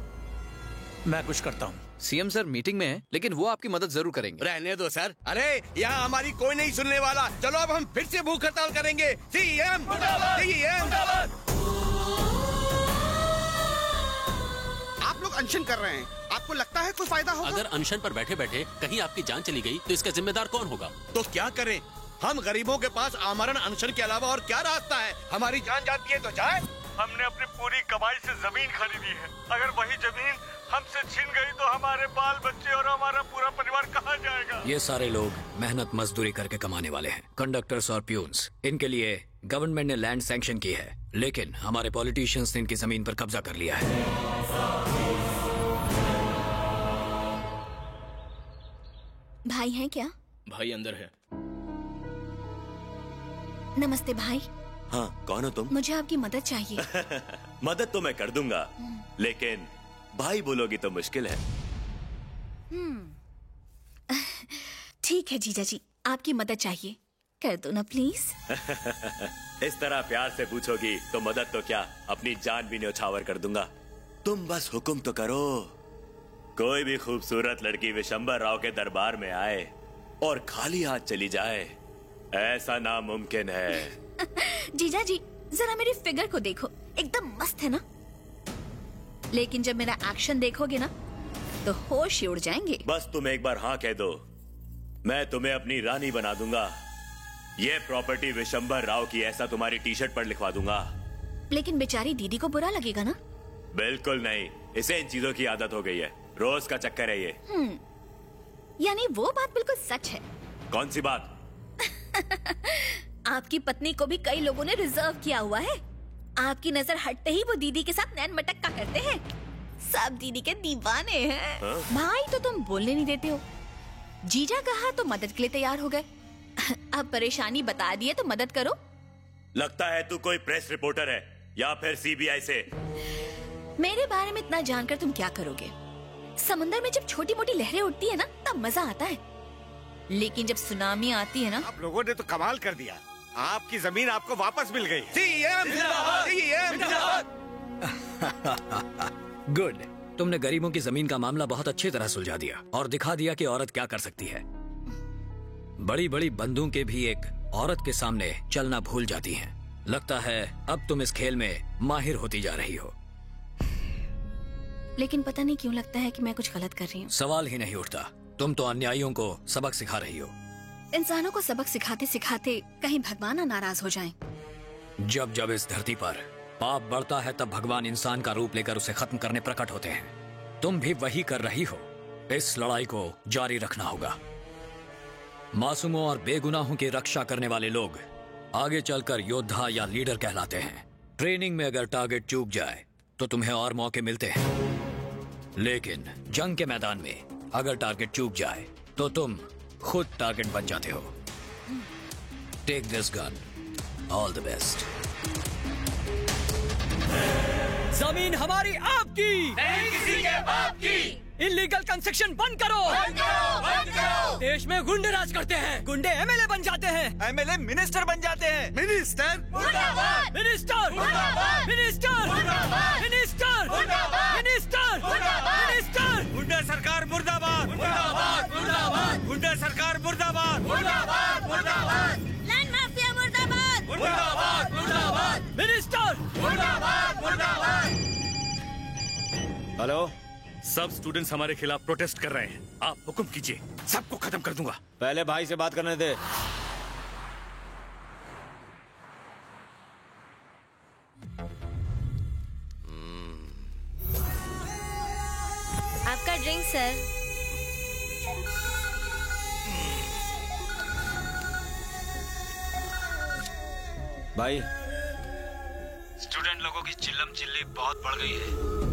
मैं कुछ करता हूँ। सीएम सर मीटिंग में है, लेकिन वो आपकी मदद जरूर करेंगे। रहने दो सर। अरे यहाँ हमारी कोई नहीं सुनने वाला। चलो अब हम फिर से भूख हड़ताल करेंगे। CM CM. आप लोग अनशन कर रहे हैं, आपको लगता है कोई फायदा होगा? अगर अनशन पर बैठे बैठे कहीं आपकी जान चली गई तो इसका जिम्मेदार कौन होगा? तो क्या करें? हम गरीबों के पास आमरण अनशन के अलावा और क्या रास्ता है? हमारी जान जाती है तो जाए। हमने अपनी पूरी कमाई से जमीन खरीदी है, अगर वही जमीन हमसे छीन गई तो हमारे बाल बच्चे और हमारा पूरा परिवार कहाँ जाएगा? ये सारे लोग मेहनत मजदूरी करके कमाने वाले हैं, कंडक्टर्स और प्यून्स। इनके लिए गवर्नमेंट ने लैंड सैंक्शन की है, लेकिन हमारे पॉलिटिशियंस ने इनकी जमीन पर कब्जा कर लिया है। भाई हैं क्या? भाई अंदर है। नमस्ते भाई। हाँ, कौन हो तुम? मुझे आपकी मदद चाहिए। मदद तो मैं कर दूंगा, लेकिन भाई बोलोगी तो मुश्किल है। ठीक है जीजा जी, आपकी मदद चाहिए, कर दो ना प्लीज। इस तरह प्यार से पूछोगी तो मदद तो क्या, अपनी जान भी न्यौछावर कर दूंगा। तुम बस हुक्म तो करो। कोई भी खूबसूरत लड़की विशंभर राव के दरबार में आए और खाली हाथ चली जाए, ऐसा नामुमकिन है। जीजा जी, जरा मेरी फिगर को देखो, एकदम मस्त है ना? लेकिन जब मेरा एक्शन देखोगे ना तो होश ही उड़ जाएंगे। बस तुम एक बार हाँ कह दो, मैं तुम्हें अपनी रानी बना दूंगा। ये प्रॉपर्टी विशंभर राव की, ऐसा तुम्हारी टी शर्ट पर लिखवा दूंगा। लेकिन बेचारी दीदी को बुरा लगेगा ना? बिल्कुल नहीं, इसे इन चीजों की आदत हो गई है, रोज का चक्कर है ये। यानी वो बात बिल्कुल सच है। कौन सी बात? आपकी पत्नी को भी कई लोगों ने रिजर्व किया हुआ है। आपकी नजर हटते ही वो दीदी के साथ नैन मटक्का करते हैं। सब दीदी के दीवाने हैं। भाई तो तुम बोलने नहीं देते हो। जीजा कहा तो मदद के लिए तैयार हो गए। अब परेशानी बता दिए तो मदद करो। लगता है तू कोई प्रेस रिपोर्टर है या फिर सीबीआई से। मेरे बारे में इतना जानकर तुम क्या करोगे? समुंदर में जब छोटी मोटी लहरें उठती है ना तब मजा आता है, लेकिन जब सुनामी आती है ना। आप लोगों ने तो कमाल कर दिया। आपकी जमीन आपको वापस मिल गई। गुड। तुमने गरीबों की जमीन का मामला बहुत अच्छी तरह सुलझा दिया और दिखा दिया कि औरत क्या कर सकती है। बड़ी बड़ी बंदूकें भी एक औरत के सामने चलना भूल जाती हैं। लगता है अब तुम इस खेल में माहिर होती जा रही हो। लेकिन पता नहीं क्यों लगता है कि मैं कुछ गलत कर रही हूँ। सवाल ही नहीं उठता। तुम तो अन्यायियों को सबक सिखा रही हो। इंसानों को सबक सिखाते सिखाते कहीं भगवान ना नाराज हो जाएं। जब जब इस धरती पर पाप बढ़ता है तब भगवान इंसान का रूप लेकर उसे खत्म करने प्रकट होते हैं। तुम भी वही कर रही हो। इस लड़ाई को जारी रखना होगा। मासूमों और बेगुनाहों की रक्षा करने वाले लोग आगे चलकर योद्धा या लीडर कहलाते हैं। ट्रेनिंग में अगर टारगेट चूक जाए तो तुम्हें और मौके मिलते हैं, लेकिन जंग के मैदान में अगर टारगेट चूक जाए तो तुम खुद टारगेट बन जाते हो। Take this gun. All the best. जमीन हमारी आपकी, नहीं किसी के बाप की। इलीगल कंस्ट्रक्शन बंद करो। बंद करो, बंद करो। देश में गुंडे राज करते हैं। गुंडे एमएलए बन जाते हैं। एमएलए मिनिस्टर बन जाते हैं। मिनिस्टर मुर्दाबाद, मिनिस्टर मुर्दाबाद, मिनिस्टर मुर्दाबाद, मिनिस्टर मुर्दाबाद, मिनिस्टर मुर्दाबाद, मिनिस्टर। गुंडा सरकार मुर्दाबाद, मुर्दाबाद, मुर्दाबाद, गुंडा सरकार मुर्दाबाद, मुर्दाबाद, मुर्दाबाद, लैंड माफिया मुर्दाबाद, मुर्दाबाद, मुर्दाबाद, मिनिस्टर मुर्दाबाद, मुर्दाबाद। हेलो, सब स्टूडेंट्स हमारे खिलाफ प्रोटेस्ट कर रहे हैं। आप हुक्म कीजिए, सबको खत्म कर दूंगा। पहले भाई से बात करने दे। आपका ड्रिंक सर। भाई, स्टूडेंट लोगों की चिल्लम चिल्ली बहुत बढ़ गई है।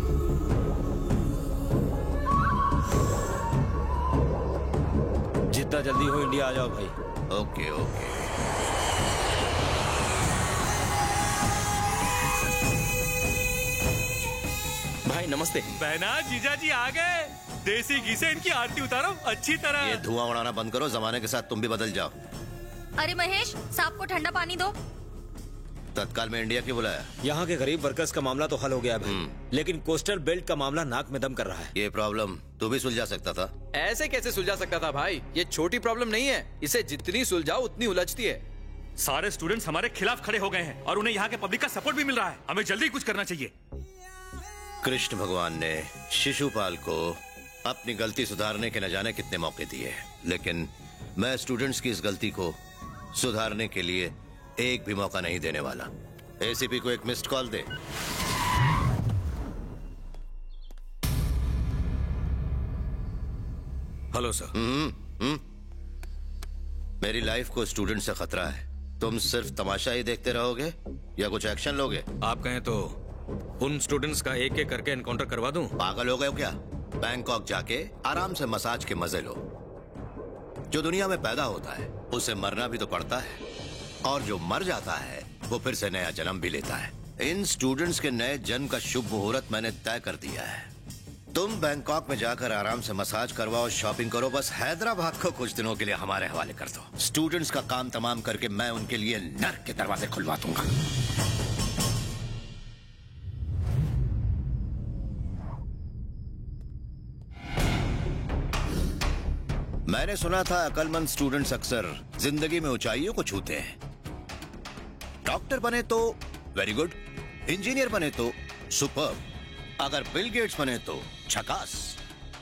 जितना जल्दी हो इंडिया आ जाओ भाई। Okay okay. भाई नमस्ते। बहना जीजा जी आ गए। देसी घी से इनकी आरती उतारो अच्छी तरह। ये धुआं उड़ाना बंद करो, जमाने के साथ तुम भी बदल जाओ। अरे महेश, सांप को ठंडा पानी दो। तत्काल में इंडिया क्यों बुलाया? यहाँ के गरीब वर्कर्स का मामला तो हल हो गया भाई, लेकिन कोस्टल बेल्ट का मामला नाक में दम कर रहा है। ये प्रॉब्लम तू भी सुलझा सकता था। ऐसे कैसे सुलझा सकता था भाई? ये छोटी प्रॉब्लम नहीं है, इसे जितनी सुलझाओ उतनी उलझती है। सारे स्टूडेंट्स हमारे खिलाफ खड़े हो गए हैं और उन्हें यहाँ के पब्लिक का सपोर्ट भी मिल रहा है। हमें जल्दी कुछ करना चाहिए। कृष्ण भगवान ने शिशुपाल को अपनी गलती सुधारने के न जाने कितने मौके दिए, लेकिन मैं स्टूडेंट्स की इस गलती को सुधारने के लिए एक भी मौका नहीं देने वाला। एसीपी को एक मिस्ड कॉल दे। Hello sir. मेरी लाइफ को स्टूडेंट से खतरा है। तुम सिर्फ तमाशा ही देखते रहोगे या कुछ एक्शन लोगे? आप कहें तो उन स्टूडेंट्स का एक एक करके एनकाउंटर करवा दूं? पागल हो गए हो क्या? बैंकॉक जाके आराम से मसाज के मजे लो। जो दुनिया में पैदा होता है उसे मरना भी तो पड़ता है, और जो मर जाता है वो फिर से नया जन्म भी लेता है। इन स्टूडेंट्स के नए जन्म का शुभ मुहूर्त मैंने तय कर दिया है। तुम बैंकॉक में जाकर आराम से मसाज करवाओ, शॉपिंग करो, बस हैदराबाद को कुछ दिनों के लिए हमारे हवाले कर दो। स्टूडेंट्स का काम तमाम करके मैं उनके लिए नर्क के दरवाजे खुलवा दूंगा। मैंने सुना था अक्लमंद स्टूडेंट्स अक्सर जिंदगी में ऊंचाइयों को छूते हैं। डॉक्टर बने तो वेरी गुड, इंजीनियर बने तो सुपर्ब, अगर बिल गेट्स बने तो झकास।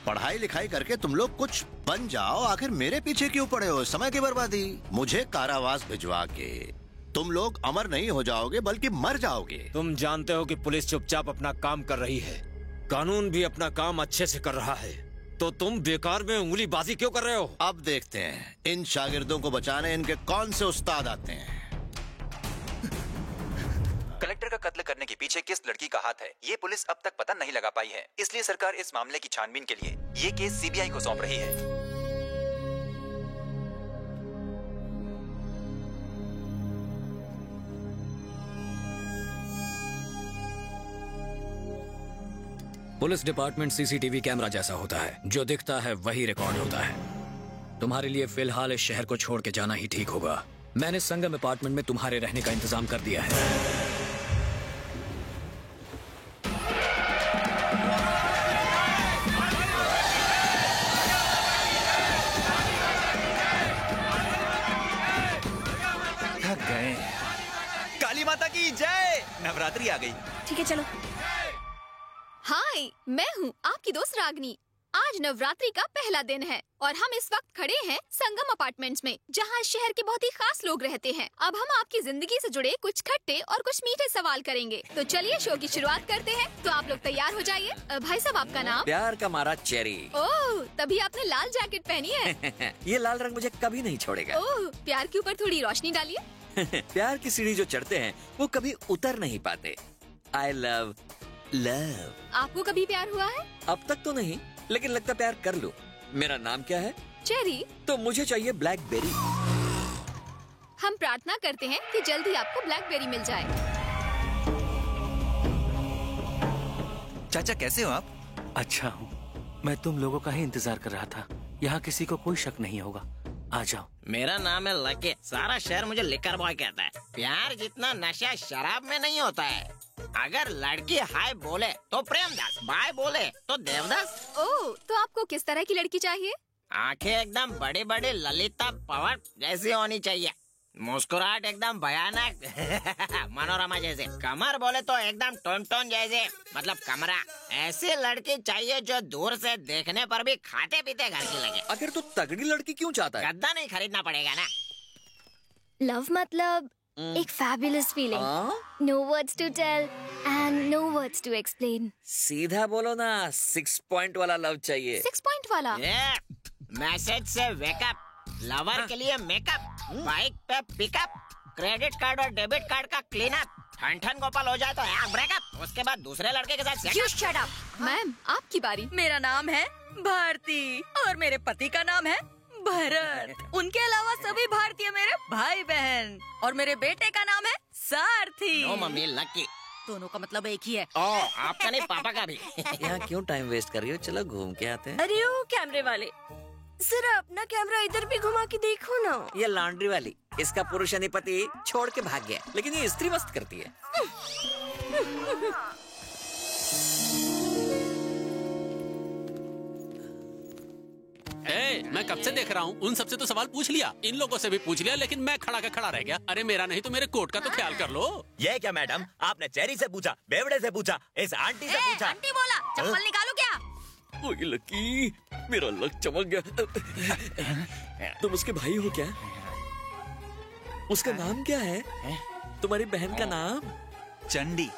पढ़ाई लिखाई करके तुम लोग कुछ बन जाओ। आखिर मेरे पीछे क्यों पड़े हो? समय की बर्बादी। मुझे कारावास भिजवा के तुम लोग अमर नहीं हो जाओगे बल्कि मर जाओगे। तुम जानते हो कि पुलिस चुपचाप अपना काम कर रही है, कानून भी अपना काम अच्छे से कर रहा है। तो तुम बेकार में उंगलीबाजी क्यों कर रहे हो? अब देखते हैं इन शागिर्दों को बचाने इनके कौन से उस्ताद आते हैं। कलेक्टर का कत्ल करने के पीछे किस लड़की का हाथ है, ये पुलिस अब तक पता नहीं लगा पाई है। इसलिए सरकार इस मामले की छानबीन के लिए ये केस सीबीआई को सौंप रही है। पुलिस डिपार्टमेंट सीसीटीवी कैमरा जैसा होता है, जो दिखता है वही रिकॉर्ड होता है। तुम्हारे लिए फिलहाल इस शहर को छोड़ के जाना ही ठीक होगा। मैंने संगम अपार्टमेंट में तुम्हारे रहने का इंतजाम कर दिया है। थक गए। काली माता की जय। नवरात्रि आ गई। ठीक है चलो। हाय, मैं हूँ आपकी दोस्त रागनी। आज नवरात्रि का पहला दिन है और हम इस वक्त खड़े हैं संगम अपार्टमेंट्स में, जहाँ शहर के बहुत ही खास लोग रहते हैं। अब हम आपकी जिंदगी से जुड़े कुछ खट्टे और कुछ मीठे सवाल करेंगे। तो चलिए शो की शुरुआत करते हैं। तो आप लोग तैयार हो जाइए। भाई साहब, आपका नाम? प्यार का मारा चेरी। ओह, तभी आपने लाल जैकेट पहनी है। ये लाल रंग मुझे कभी नहीं छोड़ेगा। ओह, प्यार के ऊपर थोड़ी रोशनी डालिए। प्यार की सीढ़ी जो चढ़ते हैं वो कभी उतर नहीं पाते। I love love. आपको कभी प्यार हुआ है? अब तक तो नहीं, लेकिन लगता प्यार कर लूं। मेरा नाम क्या है? चेरी। तो मुझे चाहिए ब्लैकबेरी। हम प्रार्थना करते हैं कि जल्दी आपको ब्लैकबेरी मिल जाए। चाचा कैसे हो आप? अच्छा हूँ। मैं तुम लोगों का ही इंतजार कर रहा था। यहाँ किसी को कोई शक नहीं होगा। आ जाओ। मेरा नाम है लकी। सारा शहर मुझे लिकर बॉय कहता है। प्यार जितना नशा शराब में नहीं होता है। अगर लड़की हाय बोले तो प्रेमदास, बाय बोले तो देवदास। ओह, तो आपको किस तरह की लड़की चाहिए? आंखें एकदम बड़ी बड़ी ललिता पवार जैसी होनी चाहिए। मुस्कुराहट एकदम भयानक मनोरमा जैसे। कमर बोले तो एकदम टोन जैसे, मतलब कमरा। ऐसी लड़की चाहिए जो दूर से देखने पर भी खाते पीते घर की लगे। आखिर तू तगड़ी लड़की क्यों चाहता है? गद्दा नहीं खरीदना पड़ेगा ना। लव मतलब एक fabulous feeling. No words to tell and no words to explain. सीधा बोलो ना, 6 पॉइंट वाला लव चाहिए। 6 पॉइंट वाला? मैसेज से वेकअप, लवर के लिए मेकअप, बाइक पे पिकअप, क्रेडिट कार्ड और डेबिट कार्ड का क्लीनअप, ठन गोपाल हो जाए तो ब्रेकअप, उसके बाद दूसरे लड़के के साथ You shut up. मैम, आपकी बारी। मेरा नाम है भारती और मेरे पति का नाम है भरत। उनके अलावा सभी भारतीय मेरे भाई बहन, और मेरे बेटे का नाम है सारथी। No mummy, lucky. दोनों का मतलब एक ही है। आपका नहीं, पापा का भी। यहाँ क्यों टाइम वेस्ट कर रही हो? चलो घूम के आते हैं। अरे ओ कैमरे वाले, जरा अपना कैमरा इधर भी घुमा के देखो ना। ये लॉन्ड्री वाली, इसका पुरुष पति छोड़ के भाग गया, लेकिन ये स्त्री मस्त करती है। मैं कब से देख रहा हूँ, उन सबसे तो सवाल पूछ लिया, इन लोगों से भी पूछ लिया, लेकिन मैं खड़ा का खड़ा रह गया। अरे मेरा नहीं तो मेरे कोट का तो ख्याल कर लो। ये क्या मैडम, आपने चेरी से पूछा, बेवड़े से पूछा, इस आंटी से पूछा। आंटी बोला, चप्पल निकालो क्या? ओए लकी, मेरा लक चमक गया। तुम उसके भाई हो क्या? उसका नाम क्या है? तुम्हारी बहन का नाम? चंडी।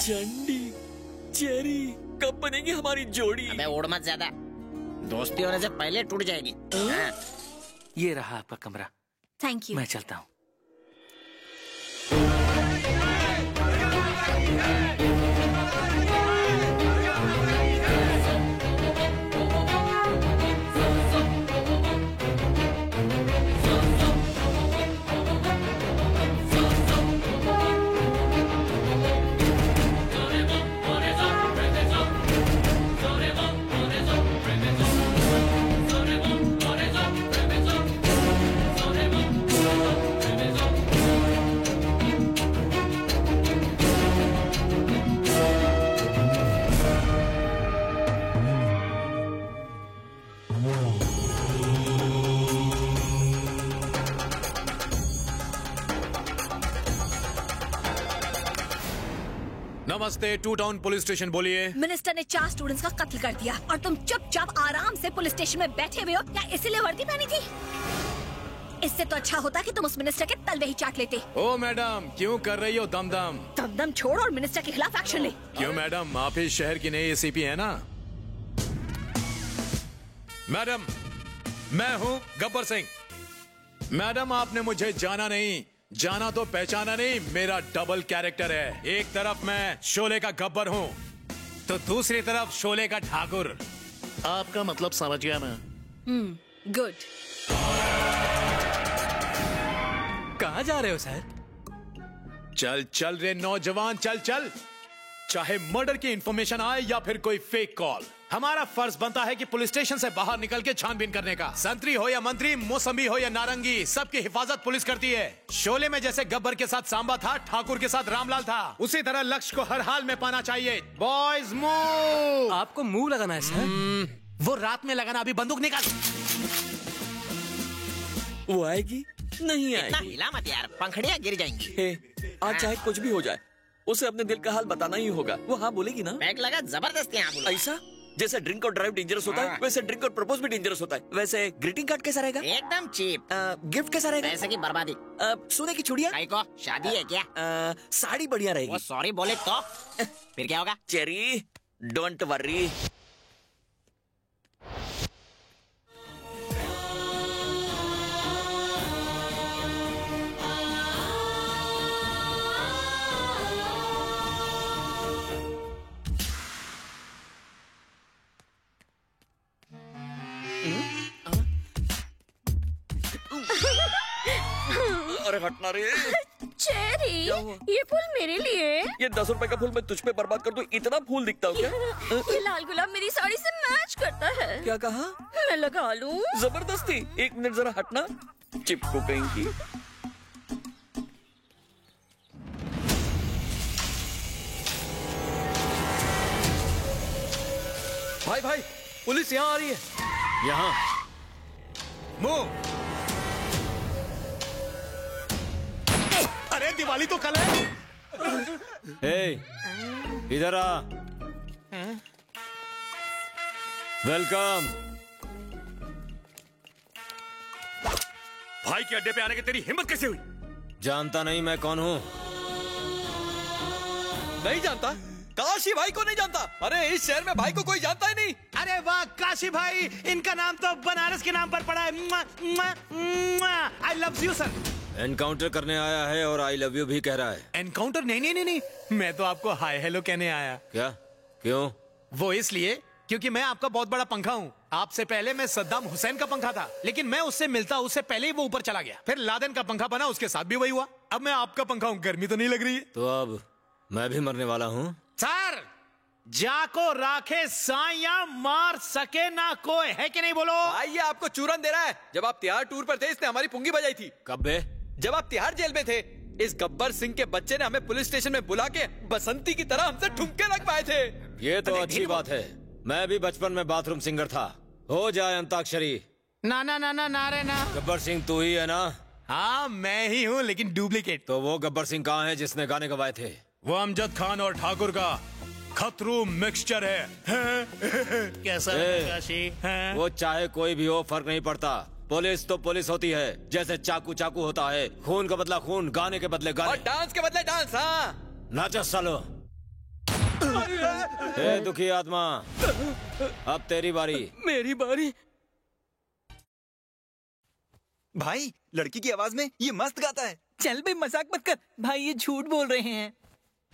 चंडी, चेरी, कब बनेगी हमारी जोड़ी? अबे उड़ मत ज्यादा, दोस्ती होने से पहले टूट जाएगी। ये रहा आपका कमरा। Thank you. मैं चलता हूँ। नमस्ते, टू टाउन पुलिस स्टेशन, बोलिए। मिनिस्टर ने 4 स्टूडेंट्स का कत्ल कर दिया और तुम चुपचाप आराम से पुलिस स्टेशन में बैठे हुए हो। क्या इसीलिए वर्दी पहनी थी? इससे तो अच्छा होता कि तुम उस मिनिस्टर के तलवे ही चाट लेते। ओ मैडम, क्यों कर रही हो दमदम? दमदम छोड़ और मिनिस्टर के खिलाफ एक्शन ले। क्यों मैडम, आप इस शहर की नई एसीपी है ना? मैडम, मैं हूं गब्बर सिंह। मैडम, आपने मुझे जाना नहीं, जाना तो पहचाना नहीं। मेरा डबल कैरेक्टर है। एक तरफ मैं शोले का गब्बर हूं, तो दूसरी तरफ शोले का ठाकुर। आपका मतलब समझ गया मैं। गुड। कहाँ जा रहे हो सर? चल चल रे नौजवान, चल चल। चाहे मर्डर की इंफॉर्मेशन आए या फिर कोई फेक कॉल, हमारा फर्ज बनता है कि पुलिस स्टेशन से बाहर निकल के छानबीन करने का। संतरी हो या मंत्री, मौसमी हो या नारंगी, सबकी हिफाजत पुलिस करती है। शोले में जैसे गब्बर के साथ सांबा था, ठाकुर के साथ रामलाल था, उसी तरह लक्ष्य को हर हाल में पाना चाहिए। Boys move. आपको मुंह लगाना है सर? वो रात में लगाना। अभी बंदूक निकाल। वो आएगी नहीं इतना आएगी? हिला मत यार, पंखड़ियाँ गिर जाएंगी। आज चाहे कुछ भी हो जाए, उसे अपने दिल का हाल बताना ही होगा। वो हाँ बोलेगी ना? बैग लगा जबरदस्ती हाँ बोला। ऐसा जैसे ड्रिंक और ड्राइव डेंजरस होता है, वैसे ड्रिंक और प्रपोज भी डेंजरस होता है। वैसे ग्रीटिंग कार्ड कैसा रहेगा? एकदम चीप। गिफ्ट कैसा रहेगा? पैसे की बर्बादी। सोने की चूड़ियाँ? को शादी है क्या? साड़ी बढ़िया रहेगी। वो सॉरी बोले तो फिर क्या होगा? Cherry, don't worry. अरे हटना रे। चेरी, ये फूल मेरे लिए। ये 10 रुपए का फूल मैं तुझ पे बर्बाद कर दूं, इतना फूल दिखता हूँ क्या? ये लाल गुलाब मेरी साड़ी से मैच करता है। क्या कहा? मैं लगा लूं? जबरदस्ती। एक मिनट जरा हटना, चिपको कहीं की। भाई भाई, पुलिस यहाँ आ रही है। यहाँ मूव। अरे दिवाली तो कल है। इधर आ। वेलकम। भाई के अड्डे पे आने की तेरी हिम्मत कैसे हुई? जानता नहीं मैं कौन हूँ? नहीं जानता? काशी भाई को नहीं जानता? अरे इस शहर में भाई को कोई जानता ही नहीं। अरे वाह काशी भाई, इनका नाम तो बनारस के नाम पर पड़ा है। I love you sir. Encounter करने आया है और आई लव यू भी कह रहा है। एनकाउंटर? नहीं नहीं नहीं नहीं, मैं तो आपको हाय हेलो कहने आया। क्या? क्यों? वो इसलिए क्योंकि मैं आपका बहुत बड़ा पंखा हूँ। आपसे पहले मैं सद्दाम हुसैन का पंखा था, लेकिन मैं उससे मिलता उससे पहले ही वो ऊपर चला गया। फिर लादेन का पंखा बना, उसके साथ भी वही हुआ। अब मैं आपका पंखा हूँ। गर्मी तो नहीं लग रही है? तो अब मैं भी मरने वाला हूँ। सर, जाको राखे साया मार सके ना कोई, है कि नहीं बोलो? भाई ये आपको चूरन दे रहा है। जब आप तिहाड़ टूर पर थे, इसने हमारी पुंगी बजाई थी। कब बे? जब आप तिहाड़ जेल में थे। इस गब्बर सिंह के बच्चे ने हमें पुलिस स्टेशन में बुला के बसंती की तरह हमसे ठुमके लगवाए थे। ये तो अच्छी बात है। मैं भी बचपन में बाथरूम सिंगर था। हो जाए अंताक्षरी। ना ना ना ना ना रे ना। गब्बर सिंह तू ही है ना? हाँ मैं ही हूँ, लेकिन डुप्लीकेट। तो वो गब्बर सिंह कहाँ है जिसने गाने गवाए थे? वो अमजद खान और ठाकुर का खतरू मिक्सचर है। कैसा काशी? वो चाहे कोई भी हो, फर्क नहीं पड़ता। पुलिस तो पुलिस होती है। जैसे चाकू चाकू होता है, खून का बदला खून, गाने के बदले गाने, और डांस के बदले डांस। हाँ नाचो सालो। ए दुखी आत्मा, अब तेरी बारी। मेरी बारी? भाई लड़की की आवाज में ये मस्त गाता है। चल बे मजाक मत कर भाई, ये झूठ बोल रहे हैं।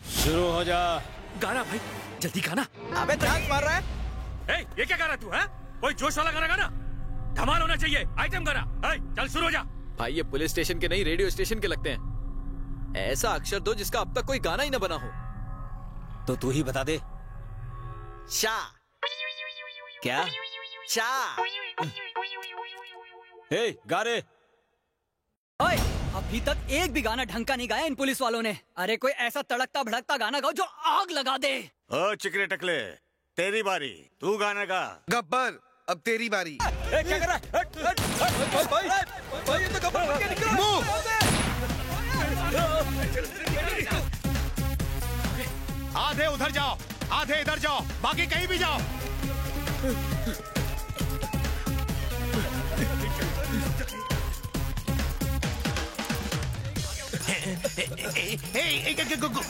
शुरू हो जा। गाना भाई, जल्दी गाना। अबे डांस मार रहा है। ये क्या गा रहा तू? है कोई जोश वाला गाना गाना, धमाल होना चाहिए, आइटम गाना। चल शुरू हो जा। भाई ये पुलिस स्टेशन के नहीं, रेडियो स्टेशन के लगते हैं। ऐसा अक्षर दो जिसका अब तक कोई गाना ही न बना हो। तो तू ही बता दे। शा। क्या? शा। गा रे। ओए, अभी तक एक भी गाना ढंग का नहीं गाया इन पुलिस वालों ने। अरे कोई ऐसा तड़कता भड़कता गाना गाओ जो आग लगा दे। ओ चिकने टकले, तेरी बारी, तू गाना गा। गब्बर, अब तेरी बारी। क्या कर रहा है? हट, हट, हट, भाई, ये तो गब्बर बन के निकल रहा है। आधे उधर जाओ, आधे इधर जाओ, बाकी कहीं भी जाओ।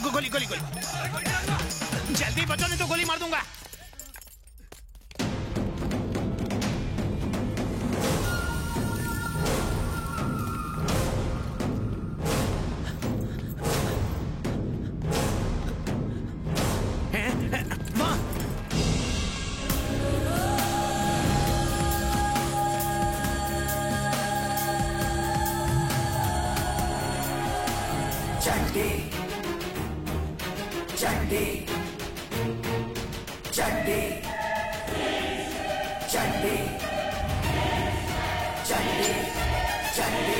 गोली गोली गोली, जल्दी बचो नहीं तो गोली मार दूंगा। चंडी चंडी चंडी चंडी।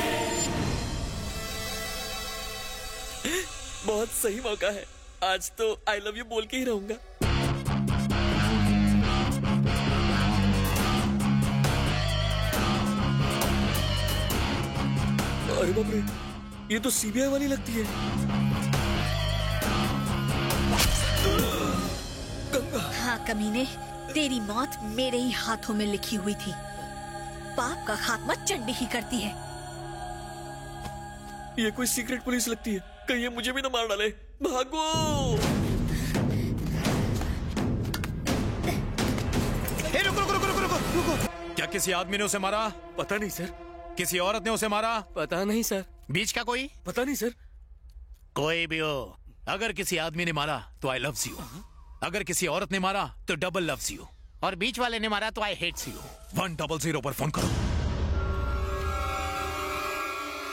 बहुत सही मौका है, आज तो आई लव यू बोल के ही रहूंगा। अरे बाप रे, ये तो सीबीआई वाली लगती है। हाँ कमीने, तेरी मौत मेरे ही हाथों में लिखी हुई थी। पाप का खात्मा चंडी ही करती है। ये कोई सीक्रेट पुलिस लगती है, कहीं ये मुझे भी ना मार डाले। भागो! रुको। क्या किसी आदमी ने उसे मारा? पता नहीं सर। किसी औरत ने उसे मारा? पता नहीं सर। बीच का कोई? पता नहीं सर। कोई भी हो, अगर किसी आदमी ने मारा तो आई लव्स यू, अगर किसी औरत ने मारा तो डबल लव्स यू, और बीच वाले ने मारा तो आई हेट्स यू। 100 पर फोन करो।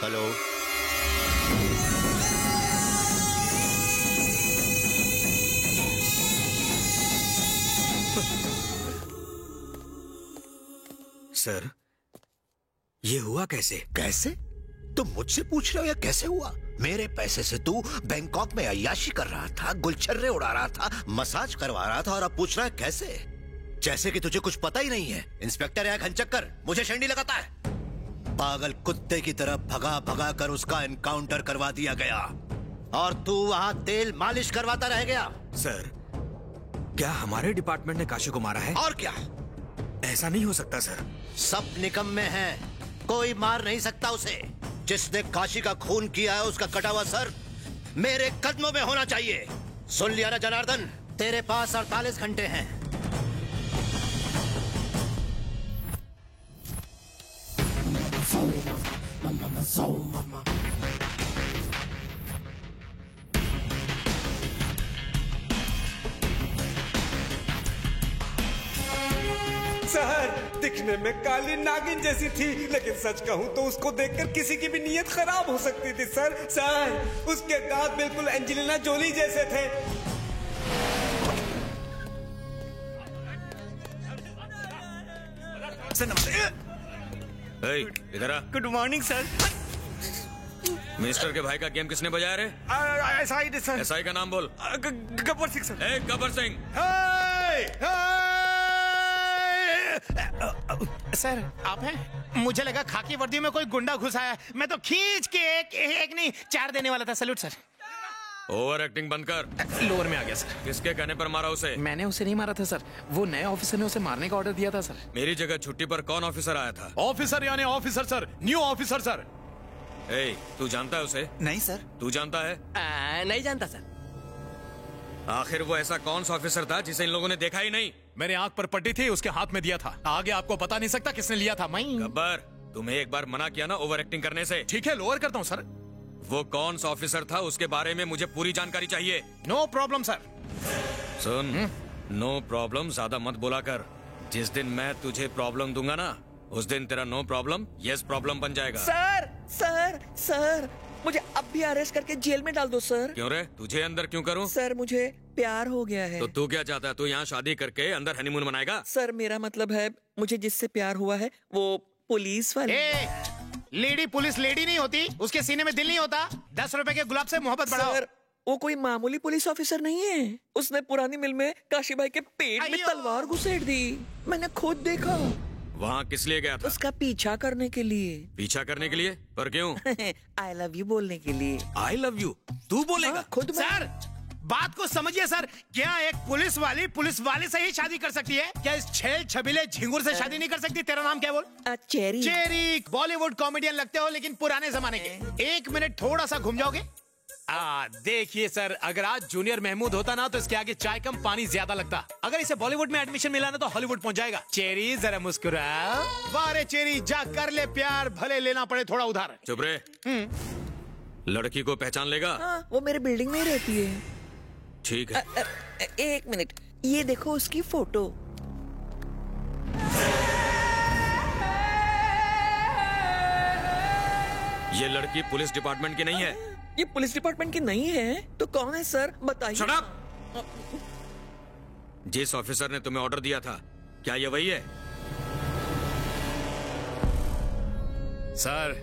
हेलो, सर, ये हुआ कैसे? कैसे? तुम मुझसे पूछ रहे हो या कैसे हुआ? मेरे पैसे से तू बैंकॉक में अय्याशी कर रहा था, गुलछर्रे उड़ा रहा था, मसाज करवा रहा था, और अब पूछ रहा है कैसे? जैसे कि तुझे कुछ पता ही नहीं है। इंस्पेक्टर या घनचक्कर मुझे शंडी लगाता है। पागल कुत्ते की तरह भगा भगा कर उसका एनकाउंटर करवा दिया गया, और तू वहां तेल मालिश करवाता रह गया। सर, क्या हमारे डिपार्टमेंट ने काशी को मारा है? और क्या? ऐसा नहीं हो सकता सर। सब निकम्मे हैं, कोई मार नहीं सकता उसे। जिसने काशी का खून किया है उसका कटा हुआ सर मेरे कदमों में होना चाहिए। सुन लिया ना जनार्दन, तेरे पास 48 घंटे हैं। सर, दिखने में काली नागिन जैसी थी, लेकिन सच कहूं तो उसको देखकर किसी की भी नीयत खराब हो सकती थी। सर, उसके दांत बिल्कुल एंजेलिना जोली जैसे थे। सर नमस्ते। इधर आ। Good morning sir. मिनिस्टर के भाई का गेम किसने बजाया रे? SI sir. एसआई का नाम बोल। गब्बर सिंह सर। गब्बर सिंह। सर, आप हैं? मुझे लगा खाकी वर्दी में कोई गुंडा घुस आया। मैं तो खींच के एक नहीं 4 देने वाला था। Salute sir. ओवर एक्टिंग बंद कर। लोअर में आ गया सर। किसके कहने पर मारा उसे? मैंने उसे नहीं मारा था सर, वो नए ऑफिसर ने उसे मारने का ऑर्डर दिया था सर। मेरी जगह छुट्टी पर कौन ऑफिसर आया था? ऑफिसर यानी officer sir, new officer sir. तू जानता है उसे? नहीं सर। तू जानता है? नहीं जानता सर। आखिर वो ऐसा कौन सा ऑफिसर था जिसे इन लोगों ने देखा ही नहीं? मेरे आंख पर पट्टी थी, उसके हाथ में दिया था। आगे आपको पता नहीं सकता किसने लिया था। मैं। गब्बर, तुम्हें एक बार मना किया ना ओवर एक्टिंग करने से। ठीक है, लोअर करता हूँ सर। वो कौन सा ऑफिसर था उसके बारे में मुझे पूरी जानकारी चाहिए। No problem sir. सुन, नो प्रॉब्लम ज्यादा मत बोला कर। जिस दिन मैं तुझे प्रॉब्लम दूंगा ना, उस दिन तेरा नो प्रॉब्लम यस प्रॉब्लम बन जाएगा। सर, मुझे अब भी अरेस्ट करके जेल में डाल दो सर। क्यों रे? तुझे अंदर क्यों करूं? सर, मुझे प्यार हो गया है। तो तू क्या चाहता है? तू यहाँ शादी करके अंदर हनीमून मनाएगा? सर, मेरा मतलब है मुझे जिससे प्यार हुआ है वो पुलिस वाली। लेडी पुलिस लेडी नहीं होती, उसके सीने में दिल नहीं होता। 10 रुपए के गुलाब से मोहब्बत बढ़ाओ। सर, वो कोई मामूली पुलिस ऑफिसर नहीं है। उसने पुरानी मिल में काशी भाई के पेट में तलवार घुसेड़ दी। मैंने खुद देखा। वहाँ किस लिए गया था? उसका पीछा करने के लिए। पीछा करने के लिए? पर क्यों? आई लव यू बोलने के लिए। आई लव यू तू बोलेगा? खुद सर, बात को समझिए सर। क्या एक पुलिस वाले से ही शादी कर सकती है? क्या इस छेल छबीले झिंगुर से शादी नहीं कर सकती? तेरा नाम क्या बोल? चेरी। बॉलीवुड कॉमेडियन लगते हो लेकिन पुराने जमाने के। 1 मिनट थोड़ा सा घूम जाओगे? देखिए सर, अगर आज जूनियर महमूद होता ना तो इसके आगे चाय कम पानी ज्यादा लगता। अगर इसे बॉलीवुड में एडमिशन मिला ना तो हॉलीवुड पहुंच जाएगा। चेरी जरा मुस्कुराओ। वाह रे चेरी, जा कर ले प्यार, भले लेना पड़े थोड़ा उधार। चुप रे। लड़की को पहचान लेगा? हाँ, वो मेरे बिल्डिंग में ही रहती है। ठीक है। 1 मिनट, ये देखो उसकी फोटो। ये लड़की पुलिस डिपार्टमेंट की नहीं है। ये पुलिस डिपार्टमेंट की नहीं है तो कौन है सर? बताइए। Shut up. जिस ऑफिसर ने तुम्हें ऑर्डर दिया था, क्या ये वही है? सर,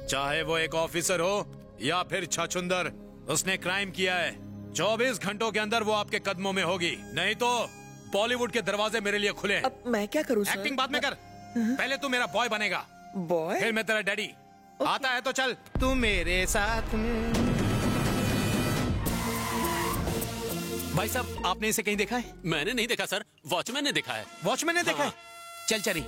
चाहे वो एक ऑफिसर हो या फिर छछुंदर, उसने क्राइम किया है। 24 घंटों के अंदर वो आपके कदमों में होगी, नहीं तो बॉलीवुड के दरवाजे मेरे लिए खुले। अब मैं क्या करूं सर? एक्टिंग बाद में कर, पहले तू मेरा बॉय बनेगा, बॉय? फिर मैं तेरा डैडी। आता है तो चल तू मेरे साथ में। भाई साहब, आपने इसे कहीं देखा है? मैंने नहीं देखा सर, वॉचमैन ने देखा है। वॉचमैन ने देखा है? चल चली।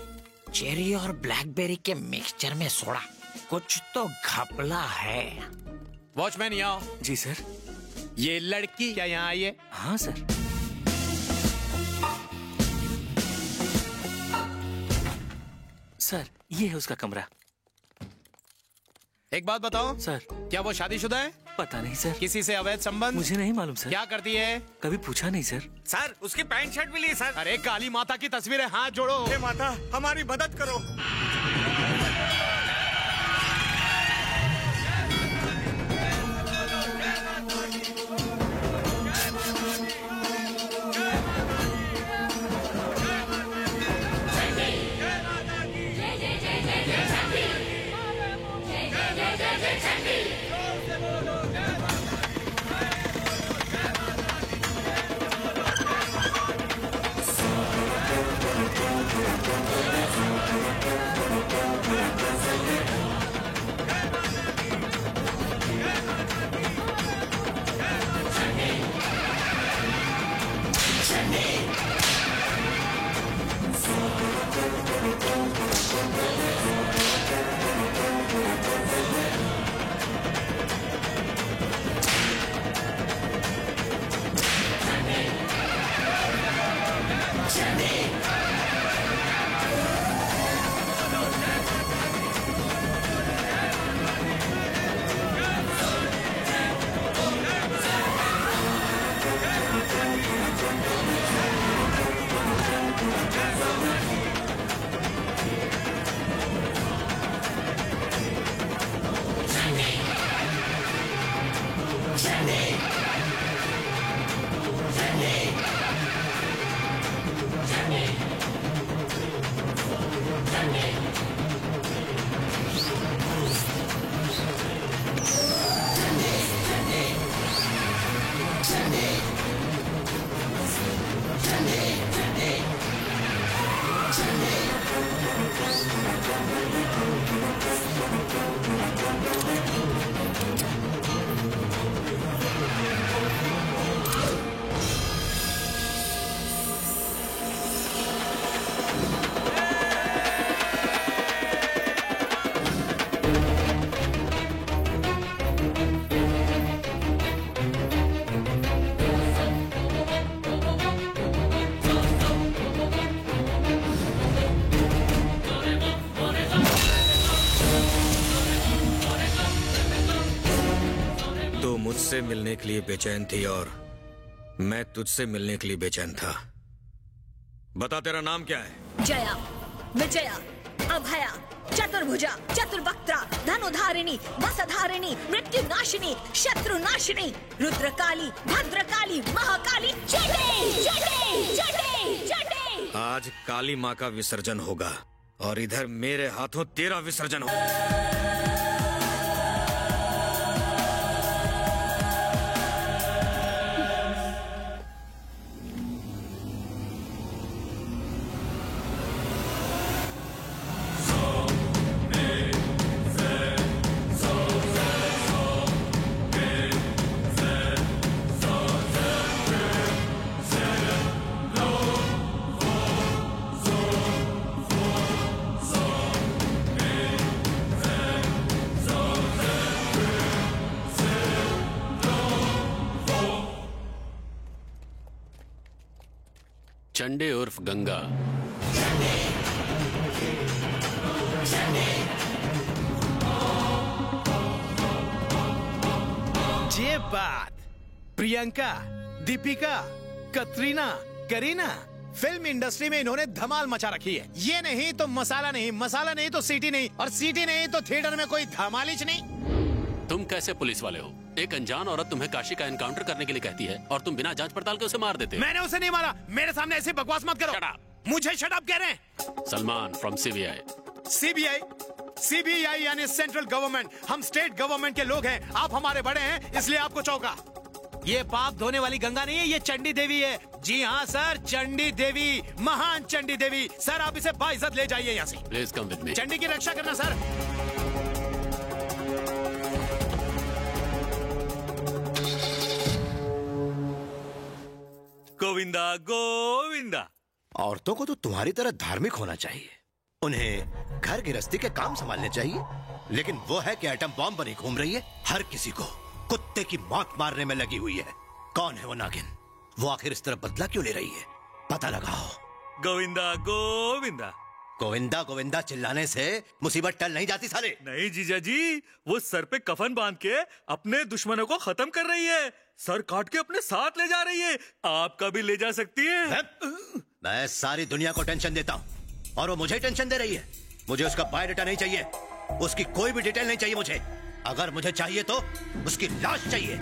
चेरी और ब्लैकबेरी के मिक्सचर में सोडा, कुछ तो घपला है। वॉचमैन यहाँ। जी सर। ये लड़की क्या यहाँ आई है? हाँ सर। सर, ये है उसका कमरा। एक बात बताओ सर, क्या वो शादीशुदा है? पता नहीं सर। किसी से अवैध संबंध? मुझे नहीं मालूम सर। क्या करती है? कभी पूछा नहीं सर। सर, उसकी पैंट शर्ट मिली सर। अरे काली माता की तस्वीर है, हाथ जोड़ो। हे माता, हमारी मदद करो। मुझसे मिलने के लिए बेचैन थी और मैं तुझसे मिलने के लिए बेचैन था। बता, तेरा नाम क्या है? जया, विजया, अभया, चतुर्भुजा, चतुर्वक्त्रा, धनुधारिणी, वसधारिणी, मृत्युनाशिनी, शत्रुनाशिनी, रुद्रकाली, भद्रकाली, महाकाली, जटे, जटे, जटे, जटे। आज काली माँ का विसर्जन होगा और इधर मेरे हाथों तेरा विसर्जन होगा। चंडे उर्फ गंगा। ये बात प्रियंका, दीपिका, कतरीना, करीना, फिल्म इंडस्ट्री में इन्होंने धमाल मचा रखी है। ये नहीं तो मसाला नहीं, मसाला नहीं तो सीटी नहीं, और सीटी नहीं तो थिएटर में कोई धमालिच नहीं। तुम कैसे पुलिस वाले हो? एक अनजान औरत तुम्हें काशी का एनकाउंटर करने के लिए कहती है और तुम बिना जांच पड़ताल के उसे मार देते हो। मैंने उसे नहीं मारा, मेरे सामने ऐसी बकवास मत करो। मुझे शट अप कह रहे हैं। Salman from CBI. सीबीआई यानी सेंट्रल गवर्नमेंट। हम स्टेट गवर्नमेंट के लोग हैं, आप हमारे बड़े हैं इसलिए आपको चौंका। ये पाप धोने वाली गंगा नहीं है, ये चंडी देवी है। जी हाँ सर, चंडी देवी, महान चंडी देवी। सर आप इसे बाइज्जत ले जाइए यहाँ से। Please come with me. Chandi की रक्षा करना सर। गोविंदा गोविंदा। औरतों को तो तुम्हारी तरह धार्मिक होना चाहिए, उन्हें घर गृहस्थी के काम संभालने चाहिए, लेकिन वो है कि एटम बॉम्ब बनी घूम रही है, हर किसी को कुत्ते की मौत मारने में लगी हुई है। कौन है वो नागिन? वो आखिर इस तरह बदला क्यों ले रही है? पता लगाओ। गोविंदा गोविंदा। गोविंदा गोविंदा चिल्लाने से मुसीबत टल नहीं जाती साले। नहीं जीजा जी, वो सर पे कफन बांध के अपने दुश्मनों को खत्म कर रही है, सर काट के अपने साथ ले जा रही है। आपका भी ले जा सकती है। मैं सारी दुनिया को टेंशन देता हूँ और वो मुझे टेंशन दे रही है। मुझे उसका बायोडाटा नहीं चाहिए, उसकी कोई भी डिटेल नहीं चाहिए मुझे। अगर मुझे चाहिए तो उसकी लाश चाहिए।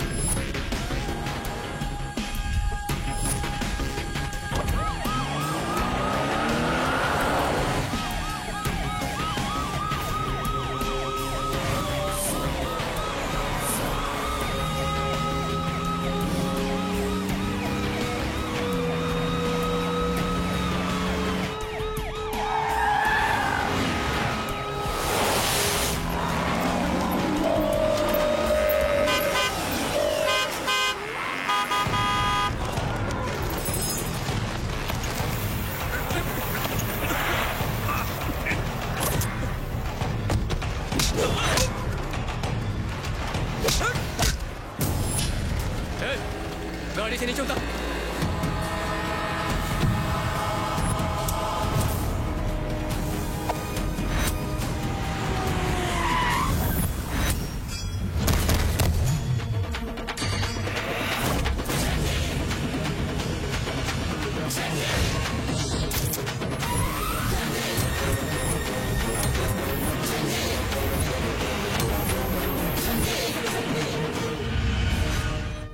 गाड़ी से नीचे उतर।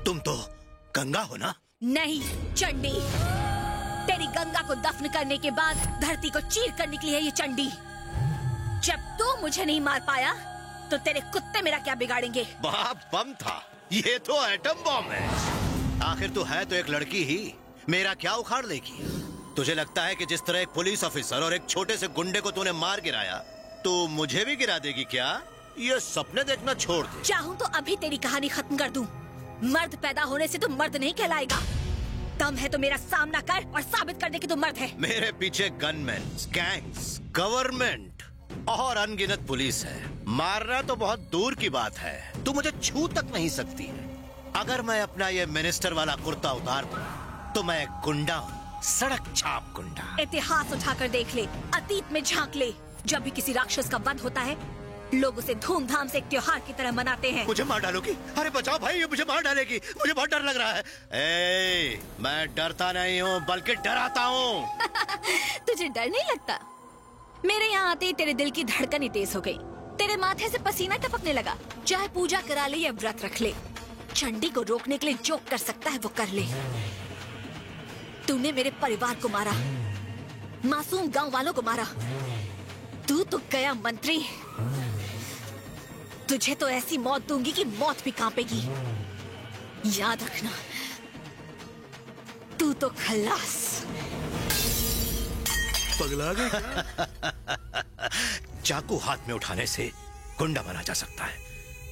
तुम तो गंगा हो ना? नहीं चंडी, तेरी गंगा को दफन करने के बाद धरती को चीर कर निकली है ये चंडी। जब तू मुझे नहीं मार पाया तो तेरे कुत्ते मेरा क्या बिगाड़ेंगे? बाप बम था, ये तो एटम बम है। आखिर तू है तो एक लड़की ही, मेरा क्या उखाड़ लेगी? तुझे लगता है कि जिस तरह एक पुलिस ऑफिसर और एक छोटे से गुंडे को तूने मार गिराया तो मुझे भी गिरा देगी क्या? ये सपने देखना छोड़ दे। चाहूँ तो अभी तेरी कहानी खत्म कर दूं। मर्द पैदा होने से तू मर्द नहीं कहलाएगा। दम है तो मेरा सामना कर और साबित कर दे कि तू मर्द है। मेरे पीछे गनमैन, गैंग्स, गवर्नमेंट और अनगिनत पुलिस है। मारना तो बहुत दूर की बात है, तू मुझे छू तक नहीं सकती है। अगर मैं अपना ये मिनिस्टर वाला कुर्ता उतार दूं तो मैं एक गुंडा हूँ, सड़क छाप गुंडा। इतिहास उठाकर देख ले, अतीत में झांक ले। जब भी किसी राक्षस का वध होता है लोग उसे धूमधाम से एक त्योहार की तरह मनाते हैं। मुझे मार डालोगी? अरे बचाओ भाई, ये मुझे मार डालेगी, मुझे बहुत डर लग रहा है। ए, मैं डरता नहीं हूँ बल्कि डराता हूँ। तुझे डर नहीं लगता? मेरे यहाँ आते ही तेरे दिल की धड़कन ही तेज हो गई, तेरे माथे से पसीना टपकने लगा। चाहे पूजा करा ले या व्रत रख ले, चंडी को रोकने के लिए जो कर सकता है वो कर ले। तूने मेरे परिवार को मारा, मासूम गांव वालों को मारा। तू तो गया मंत्री, तुझे तो ऐसी मौत दूंगी कि मौत भी कांपेगी। याद रखना, तू तो खल्लास। पगला गया? चाकू हाथ में उठाने से गुंडा बना जा सकता है,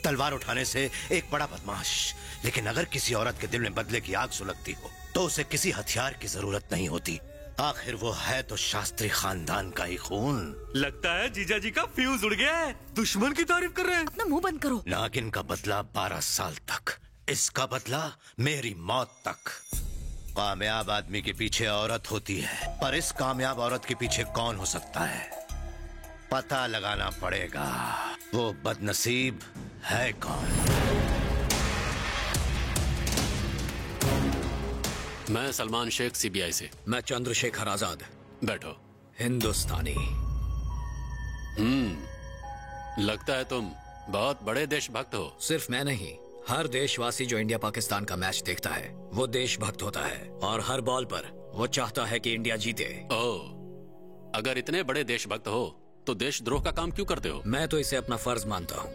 तलवार उठाने से एक बड़ा बदमाश। लेकिन अगर किसी औरत के दिल में बदले की आग सुलगती हो तो उसे किसी हथियार की जरूरत नहीं होती। आखिर वो है तो शास्त्री खानदान का ही खून। लगता है जीजा जी का फ्यूज उड़ गया है, दुश्मन की तारीफ कर रहे हैं। अपना मुंह बंद करो। नागिन का बदला 12 साल तक, इसका बदला मेरी मौत तक। कामयाब आदमी के पीछे औरत होती है, पर इस कामयाब औरत के पीछे कौन हो सकता है पता लगाना पड़ेगा। वो बदनसीब है कौन? मैं सलमान शेख सीबीआई से। मैं चंद्रशेखर आजाद। बैठो। हिंदुस्तानी। लगता है तुम बहुत बड़े देशभक्त हो। सिर्फ मैं नहीं, हर देशवासी जो इंडिया पाकिस्तान का मैच देखता है वो देशभक्त होता है और हर बॉल पर वो चाहता है कि इंडिया जीते। ओह, अगर इतने बड़े देशभक्त हो तो देशद्रोह का काम क्यों करते हो? मैं तो इसे अपना फर्ज मानता हूँ।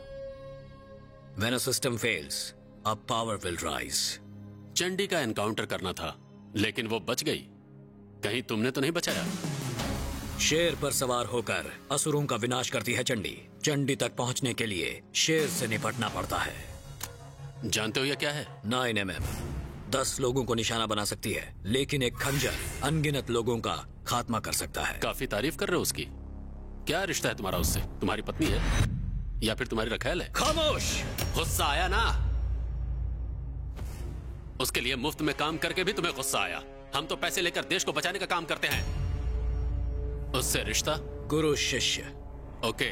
When a system fails, a power will rise. Chandi का एनकाउंटर करना था, लेकिन वो बच गई। कहीं तुमने तो नहीं बचाया? शेर पर सवार होकर असुरों का विनाश करती है चंडी। चंडी तक पहुंचने के लिए शेर से निपटना पड़ता है। जानते हो यह क्या है? 9 mm 10 लोगों को निशाना बना सकती है, लेकिन एक खंजर अनगिनत लोगों का खात्मा कर सकता है। काफी तारीफ कर रहे हो उसकी। क्या रिश्ता है तुम्हारा उससे? तुम्हारी पत्नी है या फिर तुम्हारी रखैल है? खामोश! गुस्सा आया ना? उसके लिए मुफ्त में काम करके भी तुम्हें गुस्सा आया। हम तो पैसे लेकर देश को बचाने का काम करते हैं। उससे रिश्ता? गुरु शिष्य। ओके,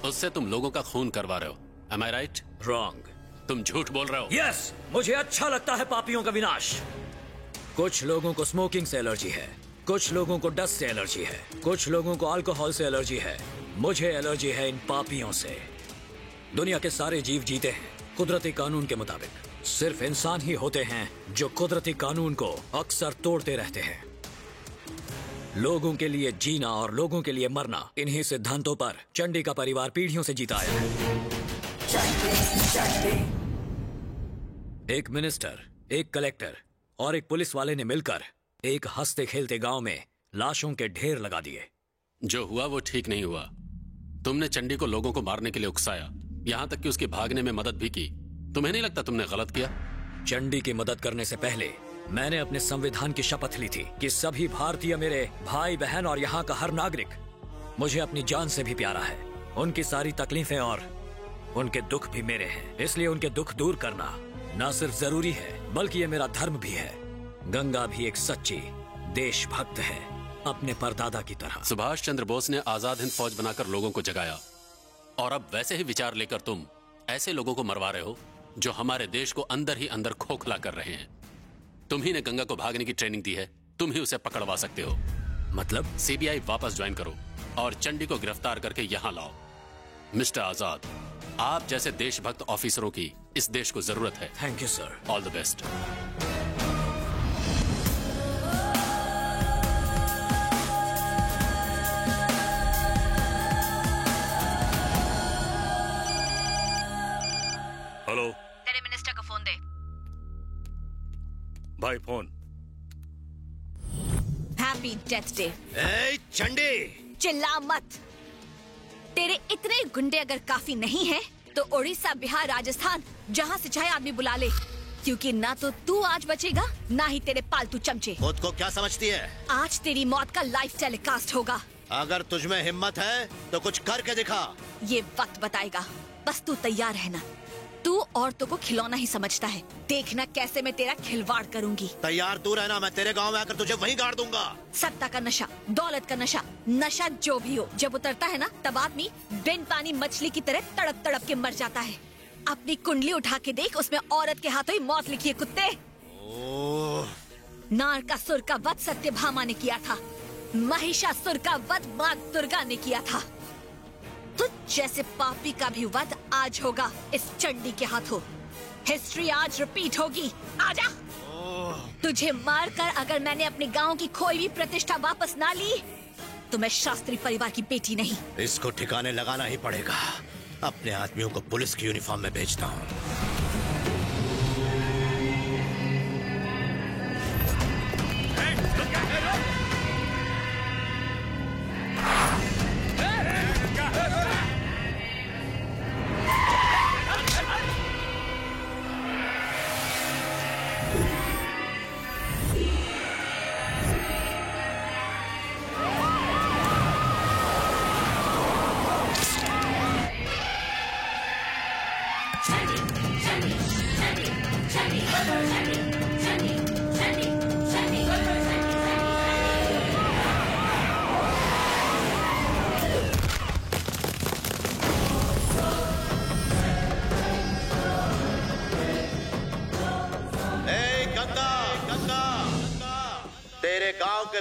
उससे तुम लोगों का खून करवा रहे हो। Am I right? Wrong. तुम झूठ बोल रहे हो। Yes, मुझे अच्छा लगता है पापियों का विनाश। कुछ लोगों को स्मोकिंग से एलर्जी है, कुछ लोगों को डस्ट से एलर्जी है, कुछ लोगों को अल्कोहल से एलर्जी है। मुझे एलर्जी है इन पापियों से। दुनिया के सारे जीव जीते हैं कुदरती कानून के मुताबिक। सिर्फ इंसान ही होते हैं जो कुदरती कानून को अक्सर तोड़ते रहते हैं। लोगों के लिए जीना और लोगों के लिए मरना, इन्हीं सिद्धांतों पर चंडी का परिवार पीढ़ियों से जीता आया है। एक मिनिस्टर, एक कलेक्टर और एक पुलिस वाले ने मिलकर एक हंसते खेलते गांव में लाशों के ढेर लगा दिए। जो हुआ वो ठीक नहीं हुआ। तुमने चंडी को लोगों को मारने के लिए उकसाया, यहाँ तक कि उसके भागने में मदद भी की। तुम्हें नहीं लगता तुमने गलत किया? चंडी की मदद करने से पहले मैंने अपने संविधान की शपथ ली थी कि सभी भारतीय मेरे भाई बहन और यहाँ का हर नागरिक मुझे अपनी जान से भी प्यारा है। उनकी सारी तकलीफें और उनके दुख भी मेरे हैं, इसलिए उनके दुख दूर करना न सिर्फ जरूरी है बल्कि ये मेरा धर्म भी है। गंगा भी एक सच्ची देशभक्त है, अपने परदादा की तरह। सुभाष चंद्र बोस ने आजाद हिंद फौज बनाकर लोगों को जगाया, और अब वैसे ही विचार लेकर तुम ऐसे लोगों को मरवा रहे हो जो हमारे देश को अंदर ही अंदर खोखला कर रहे हैं। तुम ही ने गंगा को भागने की ट्रेनिंग दी है, तुम ही उसे पकड़वा सकते हो। मतलब? सीबीआई वापस ज्वाइन करो और चंडी को गिरफ्तार करके यहाँ लाओ। मिस्टर आजाद, आप जैसे देशभक्त ऑफिसरों की इस देश को जरूरत है। Thank you sir. All the best. Hello, तेरे मिनिस्टर को फोन दे। भाई फोन। Happy death day. ए चंडी, चिल्ला मत। तेरे इतने गुंडे अगर काफी नहीं है तो उड़ीसा, बिहार, राजस्थान जहाँ से चाहे आदमी बुला ले, क्योंकि ना तो तू आज बचेगा ना ही तेरे पालतू चमचे। खुद को क्या समझती है? आज तेरी मौत का लाइव टेलीकास्ट होगा। अगर तुझमें हिम्मत है तो कुछ करके दिखा। ये वक्त बताएगा, बस तू तैयार रहना। तू औरतों को खिलौना ही समझता है, देखना कैसे मैं तेरा खिलवाड़ करूंगी। तैयार तू रहना, मैं तेरे गांव में आकर तुझे वहीं गाड़ दूंगा। सत्ता का नशा, दौलत का नशा, नशा जो भी हो, जब उतरता है ना तब आदमी बिन पानी मछली की तरह तड़प तड़प के मर जाता है। अपनी कुंडली उठा के देख, उसमें औरत के हाथों ही मौत लिखी है कुत्ते। नारकासुर का वध सत्यभामा ने किया था, महिषासुर का वध माँ दुर्गा ने किया था। तुझ जैसे पापी का भी वध आज होगा इस चंडी के हाथों। हिस्ट्री आज रिपीट होगी। आजा। तुझे मारकर अगर मैंने अपने गांव की खोई हुई प्रतिष्ठा वापस ना ली तो मैं शास्त्री परिवार की बेटी नहीं। इसको ठिकाने लगाना ही पड़ेगा। अपने आदमियों को पुलिस की यूनिफॉर्म में भेजता हूँ।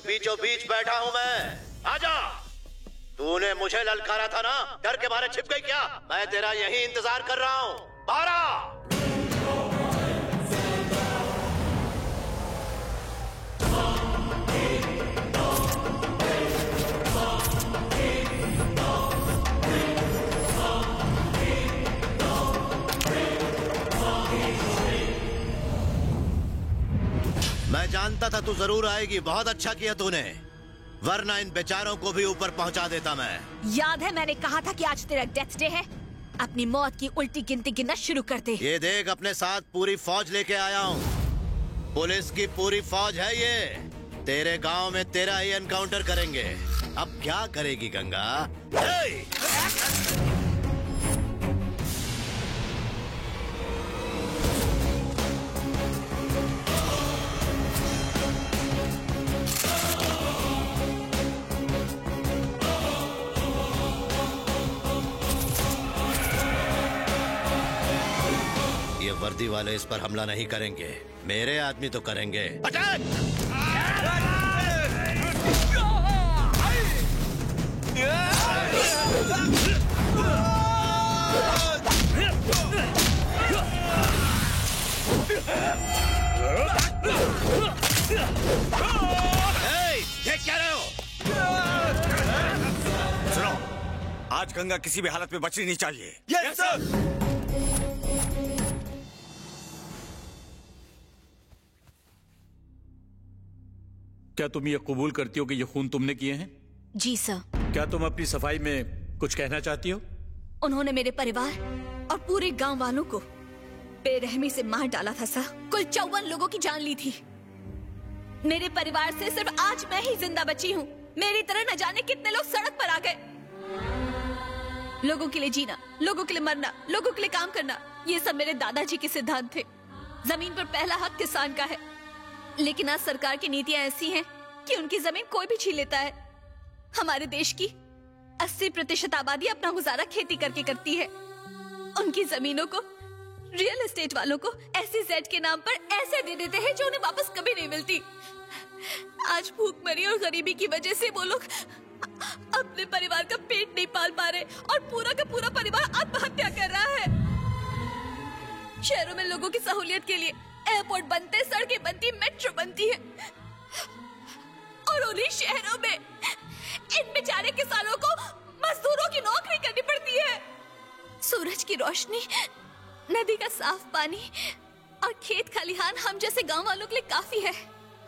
बीचों बीच बैठा हूँ मैं। आजा। तूने मुझे ललकारा था ना, डर के मारे छिप गई क्या? मैं तेरा यही इंतजार कर रहा हूँ। बाहर आ। था तू जरूर आएगी। बहुत अच्छा किया तूने, वरना इन बेचारों को भी ऊपर पहुंचा देता मैं। याद है मैंने कहा था कि आज तेरा डेथ डे है? अपनी मौत की उल्टी गिनती गिनना शुरू कर दे। ये देख, अपने साथ पूरी फौज लेके आया हूँ। पुलिस की पूरी फौज है ये। तेरे गांव में तेरा ही एनकाउंटर करेंगे। अब क्या करेगी गंगा? ये वर्दी वाले इस पर हमला नहीं करेंगे, मेरे आदमी तो करेंगे। अटैक! ये क्या रहे हो? सुनो, आज गंगा किसी भी हालत में बचनी नहीं चाहिए। Yes sir. क्या तुम ये कबूल करती हो कि ये खून तुमने किए हैं? जी सर। क्या तुम अपनी सफाई में कुछ कहना चाहती हो? उन्होंने मेरे परिवार और पूरे गांव वालों को बेरहमी से मार डाला था सर। कुल 54 लोगों की जान ली थी। मेरे परिवार से सिर्फ आज मैं ही जिंदा बची हूँ। मेरी तरह न जाने कितने लोग सड़क पर आ गए। लोगों के लिए जीना, लोगों के लिए मरना, लोगों के लिए काम करना, ये सब मेरे दादाजी के सिद्धांत थे। जमीन पर पहला हक किसान का है, लेकिन आज सरकार की नीतियां ऐसी हैं कि उनकी जमीन कोई भी छीन लेता है। हमारे देश की 80% आबादी अपना गुजारा खेती करके करती है। उनकी जमीनों को रियल एस्टेट वालों को SEZ के नाम पर ऐसे दे देते हैं जो उन्हें वापस कभी नहीं मिलती। आज भूखमरी और गरीबी की वजह से वो लोग अपने परिवार का पेट नहीं पाल पा रहे और पूरा का पूरा परिवार आत्महत्या कर रहा है। शहरों में लोगों की सहूलियत के लिए एयरपोर्ट बनते, सड़कें बनती, मेट्रो बनती है, और उन्हीं शहरों में इन बेचारे किसानों को मजदूरों की नौकरी करनी पड़ती है। सूरज की रोशनी, नदी का साफ पानी और खेत खलिहान हम जैसे गांव वालों के लिए काफी है।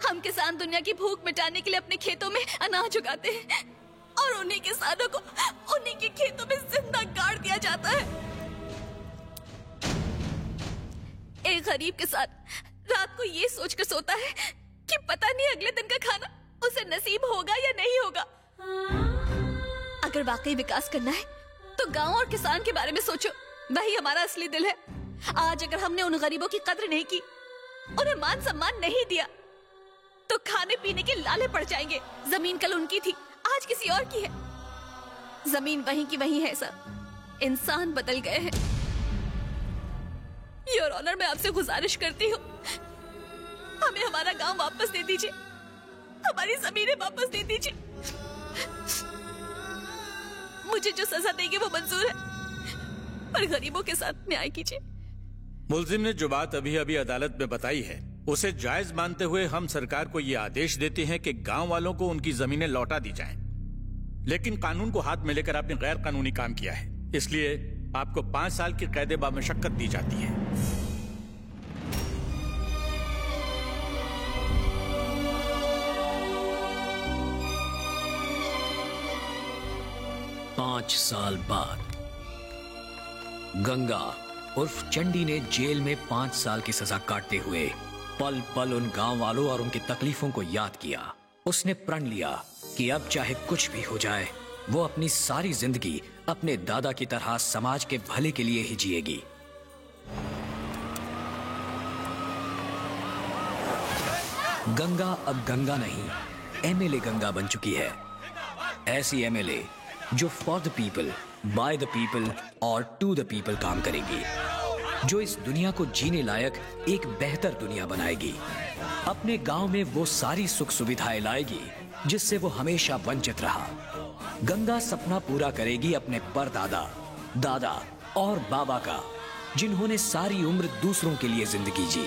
हम किसान दुनिया की भूख मिटाने के लिए अपने खेतों में अनाज उगाते हैं और उन्हीं किसानों को उन्हीं के खेतों में जिंदा गाड़ दिया जाता है। एक गरीब किसान रात को ये सोचकर सोता है कि पता नहीं अगले दिन का खाना उसे नसीब होगा या नहीं होगा। अगर वाकई विकास करना है तो गांव और किसान के बारे में सोचो, वही हमारा असली दिल है। आज अगर हमने उन गरीबों की कद्र नहीं की, उन्हें मान सम्मान नहीं दिया, तो खाने पीने के लाले पड़ जाएंगे। जमीन कल उनकी थी, आज किसी और की है। जमीन वहीं की वहीं है सर, इंसान बदल गए हैं। योर ऑनर, मैं आपसे गुजारिश करती हूँ, हमें हमारा गांव वापस दे दीजिए, हमारी जमीनें वापस दे दीजिए। मुझे जो सजा देंगे वो मंजूर है, पर गरीबों के साथ न्याय कीजिए। मुल्जिम ने जो बात अभी अभी अदालत में बताई है उसे जायज मानते हुए हम सरकार को ये आदेश देते हैं कि गांव वालों को उनकी जमीनें लौटा दी जाएं। लेकिन कानून को हाथ में लेकर आपने गैर कानूनी काम किया है, इसलिए आपको 5 साल की कैद बामशक्कत दी जाती है। पांच साल बाद गंगा उर्फ चंडी ने जेल में 5 साल की सजा काटते हुए पल पल उन गांव वालों और उनकी तकलीफों को याद किया। उसने प्रण लिया कि अब चाहे कुछ भी हो जाए, वो अपनी सारी जिंदगी अपने दादा की तरह समाज के भले के लिए ही जिएगी। गंगा अब गंगा नहीं, MLA गंगा बन चुकी है। ऐसी MLA जो for the people, by the people और टू द पीपल काम करेगी, जो इस दुनिया को जीने लायक एक बेहतर दुनिया बनाएगी। अपने गांव में वो सारी सुख सुविधाएं लाएगी जिससे वो हमेशा वंचित रहा। गंगा सपना पूरा करेगी अपने परदादा, दादा और बाबा का, जिन्होंने सारी उम्र दूसरों के लिए जिंदगी जी।